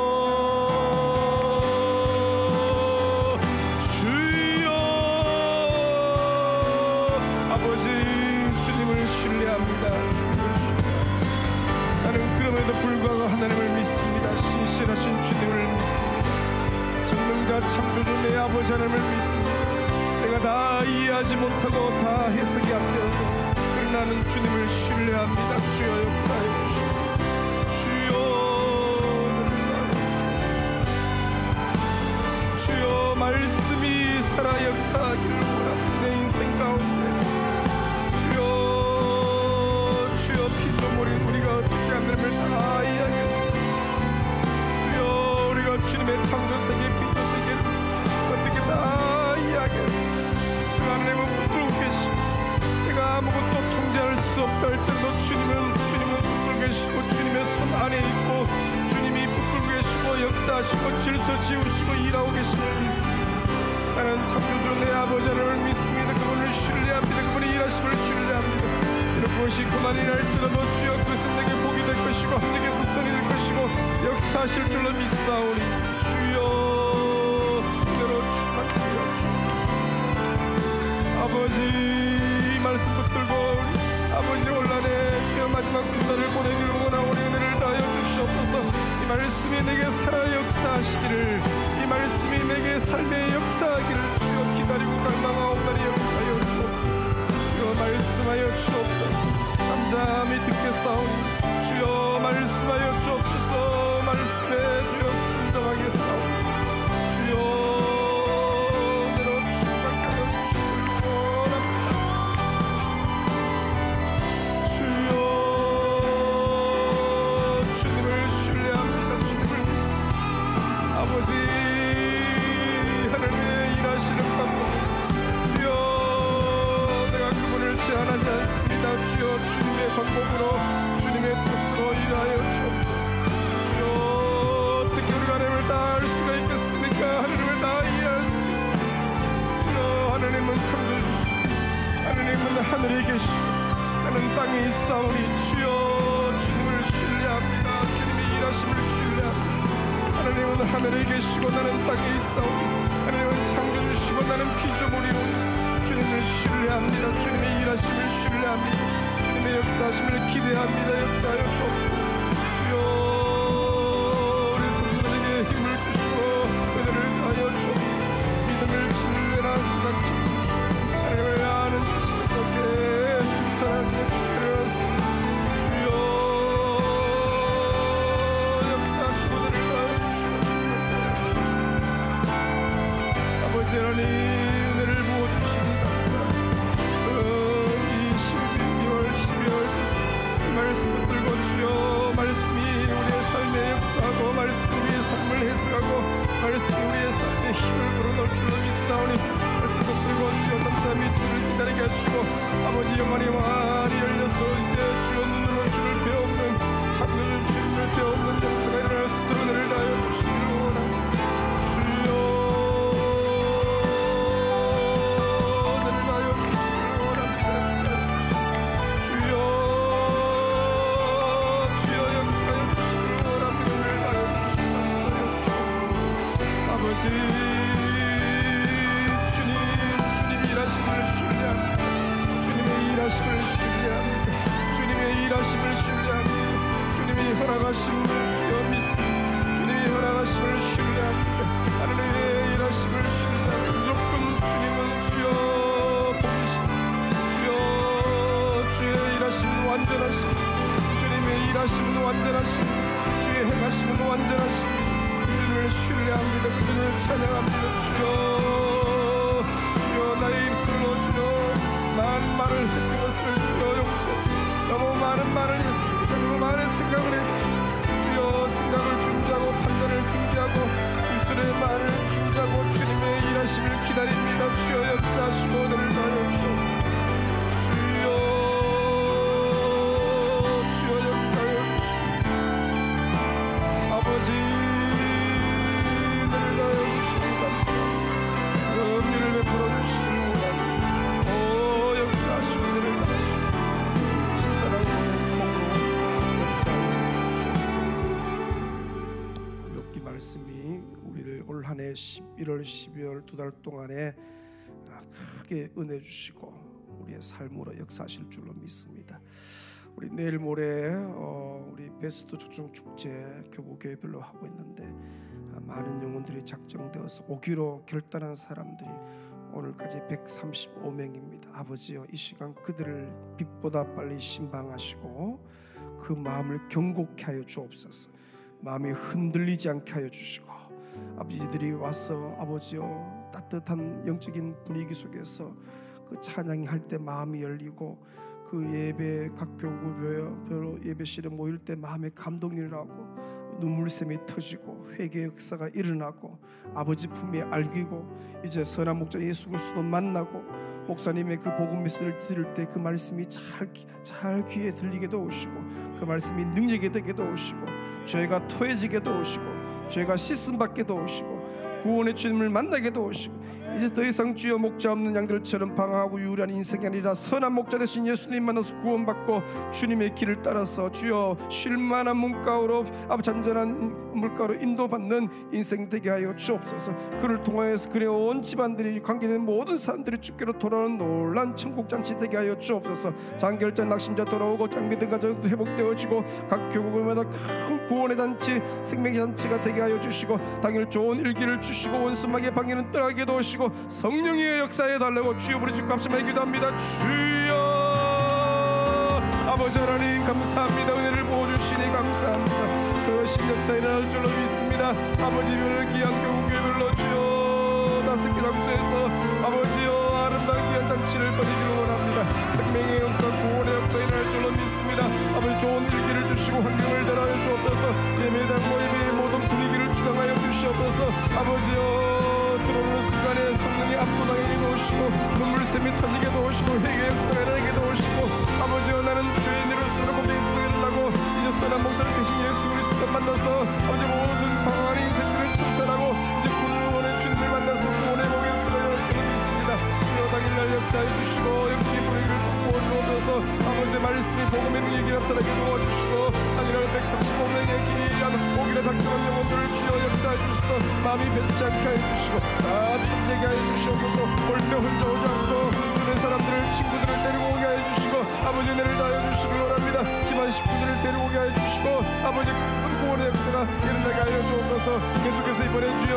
아버지, 주님을 신뢰합니다. 주님을 신뢰합니다. 나는 그럼에도 불구하고 하나님을 믿습니다. 신실하신 주님을 믿습니다. 전능자 창조주 내 아버지 하나님을 믿습니다. 내가 다 이해하지 못하고 다 해석이 안 되어도 나는 주님을 신뢰합니다. 주여 역사해 주시오. 주여 말씀이 살아 역사하기를 원합니다. 내 인생 가운데 주여 피조물인 우리가 어떻게 하나님을 다 이해하겠습니까? 주여 우리가 주님의 창조세계 피조세계를 어떻게 다 이해하겠습니까? 하나님은 붙들고 계시고 내가 아무것도 통제할 수 없다 할지라도 주님은 붙들고 계시고 주님의 손 안에 있고 주님이 붙들고 계시고 역사하시고 질서 지우시고 일하고 계심을 믿습니다. 나는 창조주 내 아버지 하나님을 믿습니다. 그분을 신뢰합니다. 그분의 일하심을 신뢰합니다. 이런 것이 고난이 날지라도 주여 그것은 내게 복이 될 것이고 하나님께서 선이 될 것이고 역사하실 줄로 믿사오니 주여 그대로 충만하여 주옵소서. 아버지 이 말씀 붙들고 아버지 혼란에 주여 마지막 두 달을 보내기를 원하오니 은혜를 다하여 주시옵소서. 이 말씀이 내게 살아 역사하시기를, 이 말씀이 내게 삶에 역사하기를 주여 기다리고 갈망하옵나니 역사하여 주옵소서. 주여 말씀하여 주옵소서. 잠잠히 듣겠사오니 주여 말씀하여 주옵소서. 말씀에 주여 순종하게 싸우니 주여 아버지 하나님의 일하시는 방법 주여 내가 그분을 제한하지 않습니다. 주여 주님의 방법으로 주님의 뜻으로 일하여 주옵소서. 주여 어떻게 우리가 하나님을 다 알 수가 있겠습니까? 하나님을 다 이해할 수 있습니다. 주여 하나님은 창조주시고 하나님은 하늘에 계시고 나는 땅에 있사오니 주여 주님을 신뢰합니다. 주님의 일하심을 신뢰합니다. 하나님은 하늘에 계시고 나는 땅에 있사오니 하나님은 창조주시고 나는 피조물이오니 주님을 신뢰합니다. 주님의 일하심을 신뢰합니다. 주님의 역사하심을 기대합니다. 역사하여 주옵소서. 주여 우리 성도들에게 힘을 주시고 은혜를 하여 주옵소서. 믿음을 신뢰나 생각해 주시고 하나님을 아는 지식을 속에 순전하게 주시옵소서. 하나님 은혜를 부어주시니 감사합니다. 이 12월 12월 이 말씀 붙들고 주여 말씀이 우리의 삶에 역사하고 말씀이 우리의 삶을 해석하고 말씀이 우리의 삶에 힘을 불어넣을 줄로 믿사오니 말씀 붙들고 주여 잠잠히 주를 기다리게 하시고 아버지 영안이 많이 열려서 이제 주여 눈으로 주를 배우는 창조주 주님을 배우는 역사가 일어날 수 있도록 은혜를 다하여 주시기를 원합니다. 주님의 일하심을 신뢰합니다. 주님의 일하심을 신뢰합니다. 주님의 일하심을 신뢰합니다. 주님이 허락하심을 주여 믿습니다. 주님이 허락하심을 신뢰합니다. 하나님의 일하심을 신뢰합니다. 무조건 주님은 주여 복이십니다. 주여 일하심은 완전하심, 주의 행하심은 완전하심. 주님을 신뢰합니다. 주님을 찬양합니다. 주여, 주여, 나의 입술로 주여 많은 말을 했던 것을 주여 용서해 주시옵소서. 너무 많은 말을 했습니다. 너무 많은 생각을 했습니다. 주여, 생각을 중지하고 판단을 중지하고 입술의 말을 중지하고 주님의 일하심을 기다립니다. 주여 역사하시고 오늘을 나여 주옵소서. 주여 역사하여 주시옵소서. 아버지 너를 나여 주시옵소서. 은혜를 베풀어 주시기를 원합니다. 오 역사하시고 오늘을 나여 주시옵소서. 신사랑의 복으로 역사하여 주시옵소서. 욥기 말씀이 우리를 올 한 해 11월 12월 두 달 동안에 크게 은혜 주시고 우리의 삶으로 역사하실 줄로 믿습니다. 우리 내일 모레 우리 베스트 초청 축제 교구교회별로 하고 있는데 많은 영혼들이 작정되어서 오기로 결단한 사람들이 오늘까지 135명입니다. 아버지여, 이 시간 그들을 빛보다 빨리 신방하시고 그 마음을 경고케 하여 주옵소서. 마음이 흔들리지 않게 하여 주시고 아버지들이 와서 아버지여 따뜻한 영적인 분위기 속에서 그 찬양이 할 때 마음이 열리고 그 예배 각 교구별로 예배실에 모일 때 마음에 감동이 일어나고 눈물샘이 터지고 회개의 역사가 일어나고 아버지 품에 알기고 이제 선한 목자 예수 그리스도 만나고 목사님의 그 복음 메시지를 들을 때 그 말씀이 잘 귀에 들리게도 오시고 그 말씀이 능력이 되게도 오시고 죄가 토해지게도 오시고 죄가 씻음받게도 오시고 구원의 주님을 만나게도 오시고 이제 더 이상 주여 목자 없는 양들처럼 방황하고 유일한 인생이 아니라 선한 목자 되신 예수님 만나서 구원받고 주님의 길을 따라서 주여 쉴만한 문가로 잔잔한 물가로 인도받는 인생 되게 하여 주옵소서. 그를 통하여서 그의 온 집안들이 관계된 모든 사람들이 주께로 돌아오는 놀란 천국잔치 되게 하여 주옵소서. 장결자 낙심자 돌아오고 장미든 가정도 회복되어지고 각 교구마다 큰 구원의 잔치 생명의 잔치가 되게 하여 주시고 당일 좋은 일기를 주시고 원수막의 방해는 떠나게 도우시고 성령의 역사에 달라고 주여 부르짖고 합심하여 기도합니다. 주여 아버지 하나님 감사합니다. 은혜를 부어주시니 감사합니다. 그 신역사 일어날 줄로 믿습니다. 아버지 별을 귀한 교구교회별로 주여 다섯 개 장소에서 아버지여 아름다운 귀한 잔치를 벌이기를 원합니다. 생명의 역사 구원의 역사 일어날 줄로 믿습니다. 아버지 좋은 일기를 주시고 환경을 대하여 주옵소서. 예배당과 예배의 모든 분위기를 주장하여 주시옵소서. 아버지여 들어오는 순간에 성령이 압도당하게 도우시고 눈물샘이 터지게 도우시고 회개의 역사가 일어나게 도우시고 아버지여 나는 죄인으로서 고백 역사가 일어나고 이제 선한 목사를 대신 예수 그리스도 만나서 아버지 모든 방황하는 인생들을 청산하고 이제 구원의 주님을 만나서 구원의 복의 역사가 일어날 줄로 믿습니다. 주여 당일날 역사해 주시고 영적인 분위기를 바꾸어 주옵소서. 아버지 말씀이 복음의 능력이 나타나게 도와주시고 당일날 135명의 길이 오기를 작정한 영혼들을 주여 역사해 주시소. 마음이 변치 않게 하여 주시고 다 참되게 하여 주시옵소서. 올며 혼자 오지 않고 주변 사람들을 친구들을 데리고 오게 하여 주시고 아버지 은혜를 다하여 주시길 원합니다. 집안 식구들을 데리고 오게 하여 주시고 아버지 큰 구원의 역사가 일어나게 하여 주옵소서. 계속해서 이번에 주여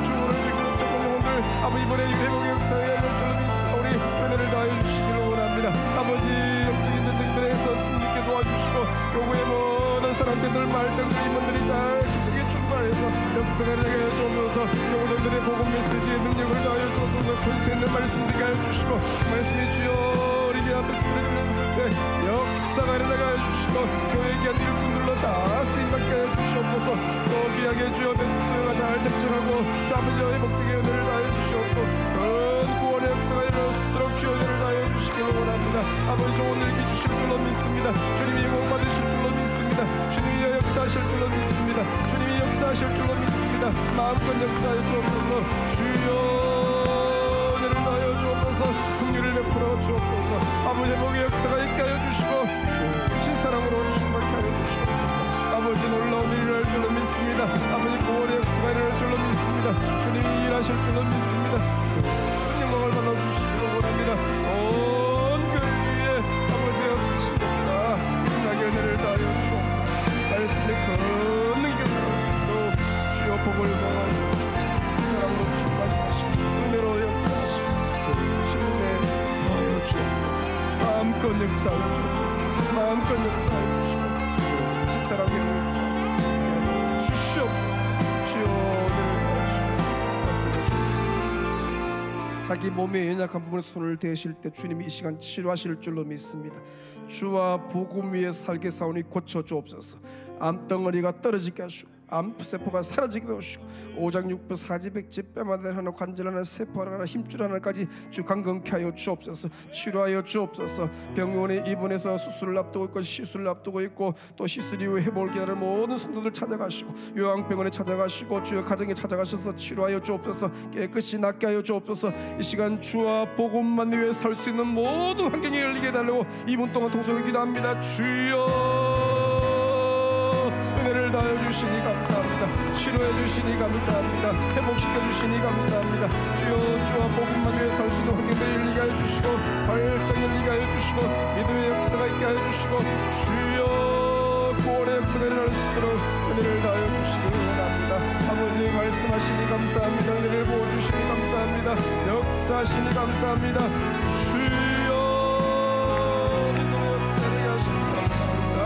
주문을 주시는 영혼들 아버지 이번에 회복의 역사에 일어날 줄로 믿사오니 은혜를 다하여 주시기를 원합니다. 아버지 영적인 전쟁들에서 승리있게 도와주시고 요구의 모든 사람들들 말장들 임원들이 잘 기쁘게 출발해서 역사가 일어나게 하여 주옵소서. 영혼들의 복음 메시지의 능력을 다하여 주옵소서. 권세 있는 말씀 되게 하여 주시고 말씀이 주여 우리 앞에서 들려주셨을 때 역사가 일어나게 하여 주시고 교회에 귀한 일꾼들로 다 쓰임받게 하여 주시옵소서. 또 귀하게 주여 베스트가 잘 작정하고 아버지와 회복되게 은혜를 다하여 주시옵고 큰 구원의 역사가 일어날 수 있도록 주여 은혜를 다하여 주시기를 원합니다. 아버지 좋은 일기 주실 줄로 믿습니다. 주님이 복 받으실 줄로 믿습니다. 주님이 역사하실 줄로 믿습니다. 주님이 역사하실 줄로 믿습니다. 마음껏 역사하여 주옵소서. 주여 은혜를 다하여 주옵소서. 긍휼을 베풀어 주옵소서. 아버지 복의 역사가 있게 하여 주시고 신사랑으로 충만케 하여 주시옵소서. 아버지 놀라운 일을 할 줄로 믿습니다. 아버지 구원의 역사가 일어날 줄로 믿습니다. 주님이 일하실 줄로 믿습니다. 큰 영광을 받아주시기를 원합니다. 온 교회에 아버지의 역사 일어나게 은혜를 다하여 주옵소서. 말씀의 큰 능력으로 주여 복을 모아주시고 사랑으로 충만하시고 은혜로 역사하시고 신의 하여 주옵소서. 마음껏 역사하여 주옵소서. 마음껏 역사하여 주시고 사랑의 역사 주시옵소서. 주여 자기 몸의 연약한 부분에 손을 대실 때 주님이 이 시간 치료하실 줄로 믿습니다. 주와 복음 위에 살게 사오니 고쳐 주옵소서. 암덩어리가 떨어지게 하시고 암세포가 사라지게 하시고 오장육부 사지백지 뼈마다 하나 관절 하나 세포 하나 힘줄 하나까지 주 강건케 하여 주옵소서. 치료하여 주옵소서. 병원에 입원해서 수술을 앞두고 있고 시술을 앞두고 있고 또 시술 이후 회복을 기다리는 모든 성도들 찾아가시고 요양병원에 찾아가시고 주의 가정에 찾아가셔서 치료하여 주옵소서. 깨끗이 낫게 하여 주옵소서. 이 시간 주와 복음만 위해 설 수 있는 모든 환경이 열리게 해달라고 2분 동안 통성을 기도합니다. 주여 은혜를 다하여 주시니 감사합니다. 치료해 주시니 감사합니다. 회복시켜 주시니 감사합니다. 주여 주와 복음만 위해 설 수 있는 환경을 열리게 하여 주시고 발전 열리게 하여 주시고 믿음의 역사가 있게 하여 주시고 주여 구원의 역사가 일어날 수 있도록 은혜를 다하여 주시기 원합니다. 아버지 말씀하시니 감사합니다. 은혜를 부어주시니 감사합니다. 역사하시니 감사합니다. 주여 믿음의 역사를 하시니 감사합니다.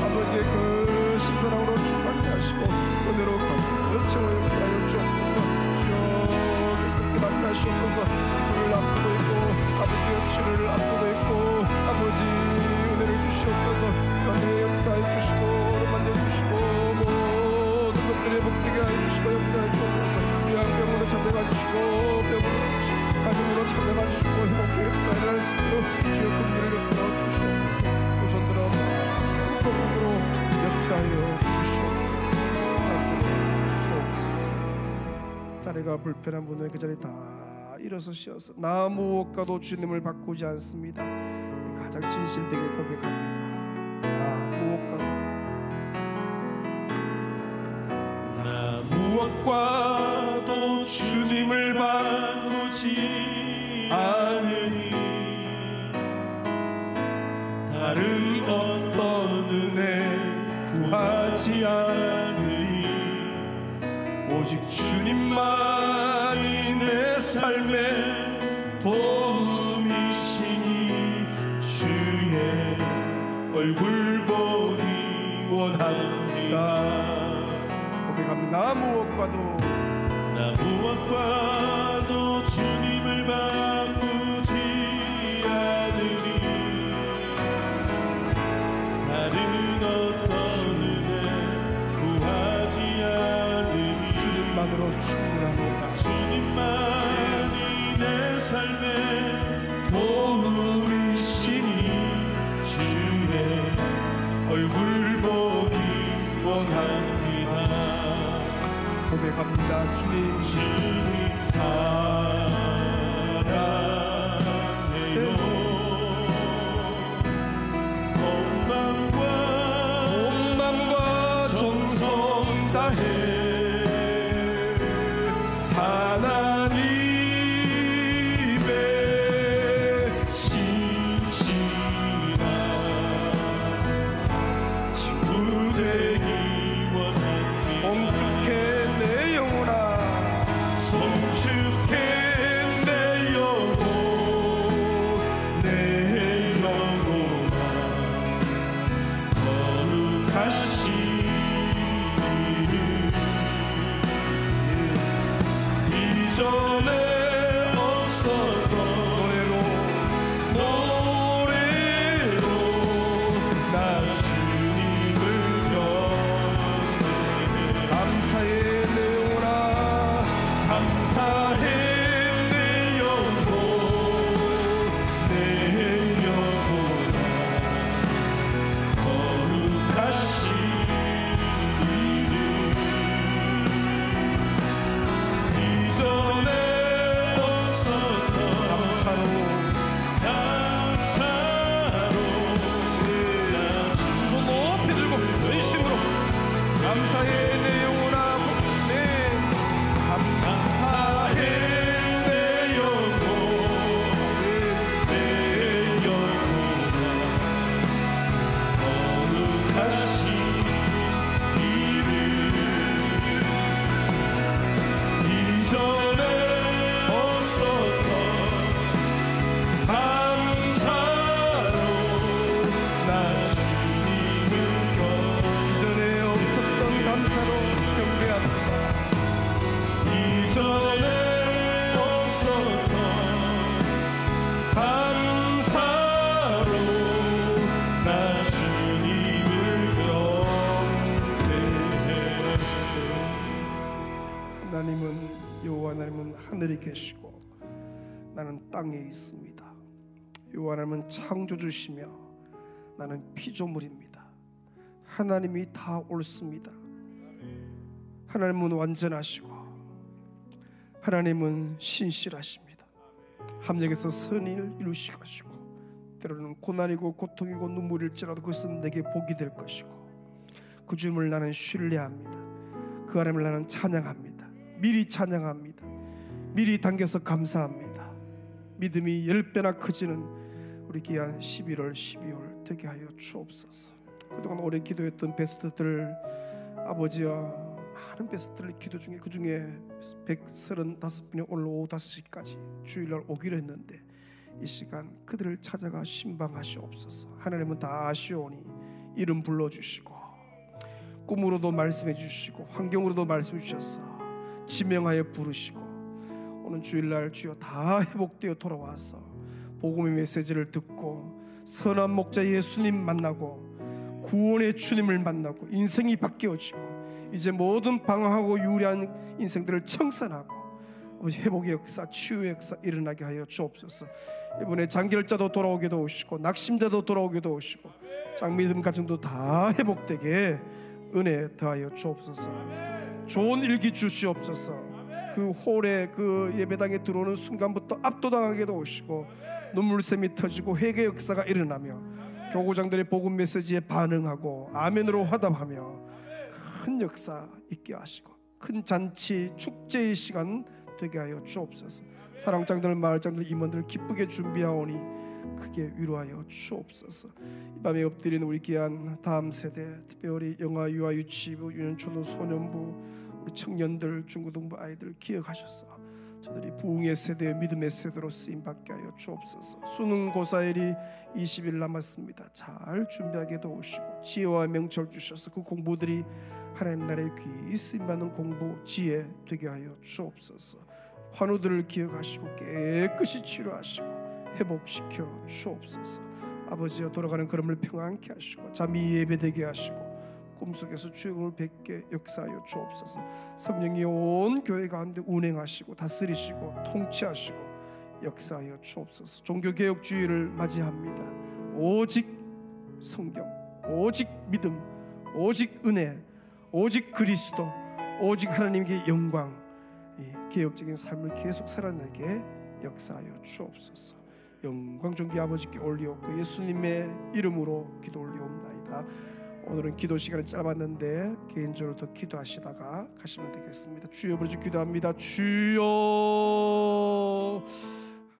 아버지의 그 신선함으로 충만케 하시고 은혜로 가득 채워 역사하여 주옵소서. 주여 깨끗게 낫게 하시옵소서. 수술을 앞두고 있고 아버지의 치료를 앞두고 있고 아버지 은혜를 주시옵소서. 은혜의 역사해 주시고 만져 주시고 모든 것들이 복되게 하여 주시고 역사해 주옵소서. 요양병원으로 찾아가 주시고 병원으로 가정으로 찾아가 주시고 회복의 역사를 할 수 있도록 주의 긍휼을 베풀어 주시옵소서. 두 손 들어 복음으로 역사하여 주시옵소서. 말씀을 주시옵소서. 다리가 불편한 분은 그 자리에 다 일어서셔서 나 무엇과도 주님을 바꾸지 않습니다. 가장 진실되게 고백합니다. 나 무엇과도 주님을 바꾸지 않으니 다른 어떤 은혜 구하지 않으니 오직 주님만이 내 삶의 도움이시니 주의 얼굴 보기 원합니다. 나 무엇과도 주님을 바꾸지 않으니 다른 어떤 은혜 구하지 않으니 주님만으로 충분합니다. 주님만이 내 삶의 도움이시니 주의 얼굴 보기 원합니다. 고백합니다. 주님 사랑해요. 온 마음과 정성 다해 하나님의 신실한 친구 되기 원합니다. 멈추게 내 영혼아 송축해 내 영혼 내 영혼아 거룩하신 이름 하늘에 계시고 나는 땅에 있습니다. 하나님은 창조주시며 나는 피조물입니다. 하나님이 다 옳습니다. 하나님은 완전하시고 하나님은 신실하십니다. 함정에서 선을 이루실 것이고 때로는 고난이고 고통이고 눈물일지라도 그것은 내게 복이 될 것이고 그 주님을 나는 신뢰합니다. 그 하나님을 나는 찬양합니다. 미리 찬양합니다. 미리 당겨서 감사합니다. 믿음이 10배나 커지는 우리 귀한 11월 12월 되게 하여 주옵소서. 그동안 오래 기도했던 베스트들 아버지와 많은 베스트들 기도 중에 그 중에 135분이 오늘 오후 5시까지 주일날 오기로 했는데 이 시간 그들을 찾아가 신방하시옵소서. 하나님은 다 아시오니 이름 불러주시고 꿈으로도 말씀해 주시고 환경으로도 말씀해 주셔서 지명하여 부르시고 오늘 주일날 주여 다 회복되어 돌아와서 복음의 메시지를 듣고 선한 목자 예수님 만나고 구원의 주님을 만나고 인생이 바뀌어지고 이제 모든 방황하고 유리한 인생들을 청산하고 회복의 역사, 치유의 역사 일어나게 하여 주옵소서. 이번에 장결자도 돌아오게 도우시고 낙심자도 돌아오게 도우시고 장미듬 가정도 다 회복되게 은혜 더하여 주옵소서. 좋은 일기 주시옵소서. 그 홀에 그 예배당에 들어오는 순간부터 압도당하게 도우시고 눈물샘이 터지고 회개 역사가 일어나며 교구장들의 복음 메시지에 반응하고 아멘으로 화답하며 큰 역사 있게 하시고 큰 잔치 축제의 시간 되게 하여 주옵소서. 사랑장들 마을장들 임원들 기쁘게 준비하오니 크게 위로하여 주옵소서. 이 밤에 엎드리는 우리 귀한 다음 세대 특별히 영아 유아 유치부 유년초등 소년부 우리 청년들 중고등부 아이들 기억하셔서 저들이 부흥의 세대 믿음의 세대로 쓰임받게 하여 주옵소서. 수능고사일이 20일 남았습니다. 잘 준비하게 도우시고 지혜와 명철 주셔서 그 공부들이 하나님 나라의 귀히 쓰임받는 공부 지혜 되게 하여 주옵소서. 환우들을 기억하시고 깨끗이 치료하시고 회복시켜 주옵소서. 아버지여 돌아가는 걸음을 평안케 하시고 잠이 예배되게 하시고 꿈속에서 주역을 뵙게 역사하여 주옵소서. 성령이 온 교회 가운데 운행하시고 다스리시고 통치하시고 역사하여 주옵소서. 종교개혁주의를 맞이합니다. 오직 성경, 오직 믿음, 오직 은혜, 오직 그리스도, 오직 하나님께 영광, 이 개혁적인 삶을 계속 살아내게 역사하여 주옵소서. 영광 존귀 아버지께 올리옵고 예수님의 이름으로 기도 올리옵나이다. 오늘은 기도 시간이 짧았는데 개인적으로 더 기도하시다가 가시면 되겠습니다. 주여 부르짖 기도합니다. 주여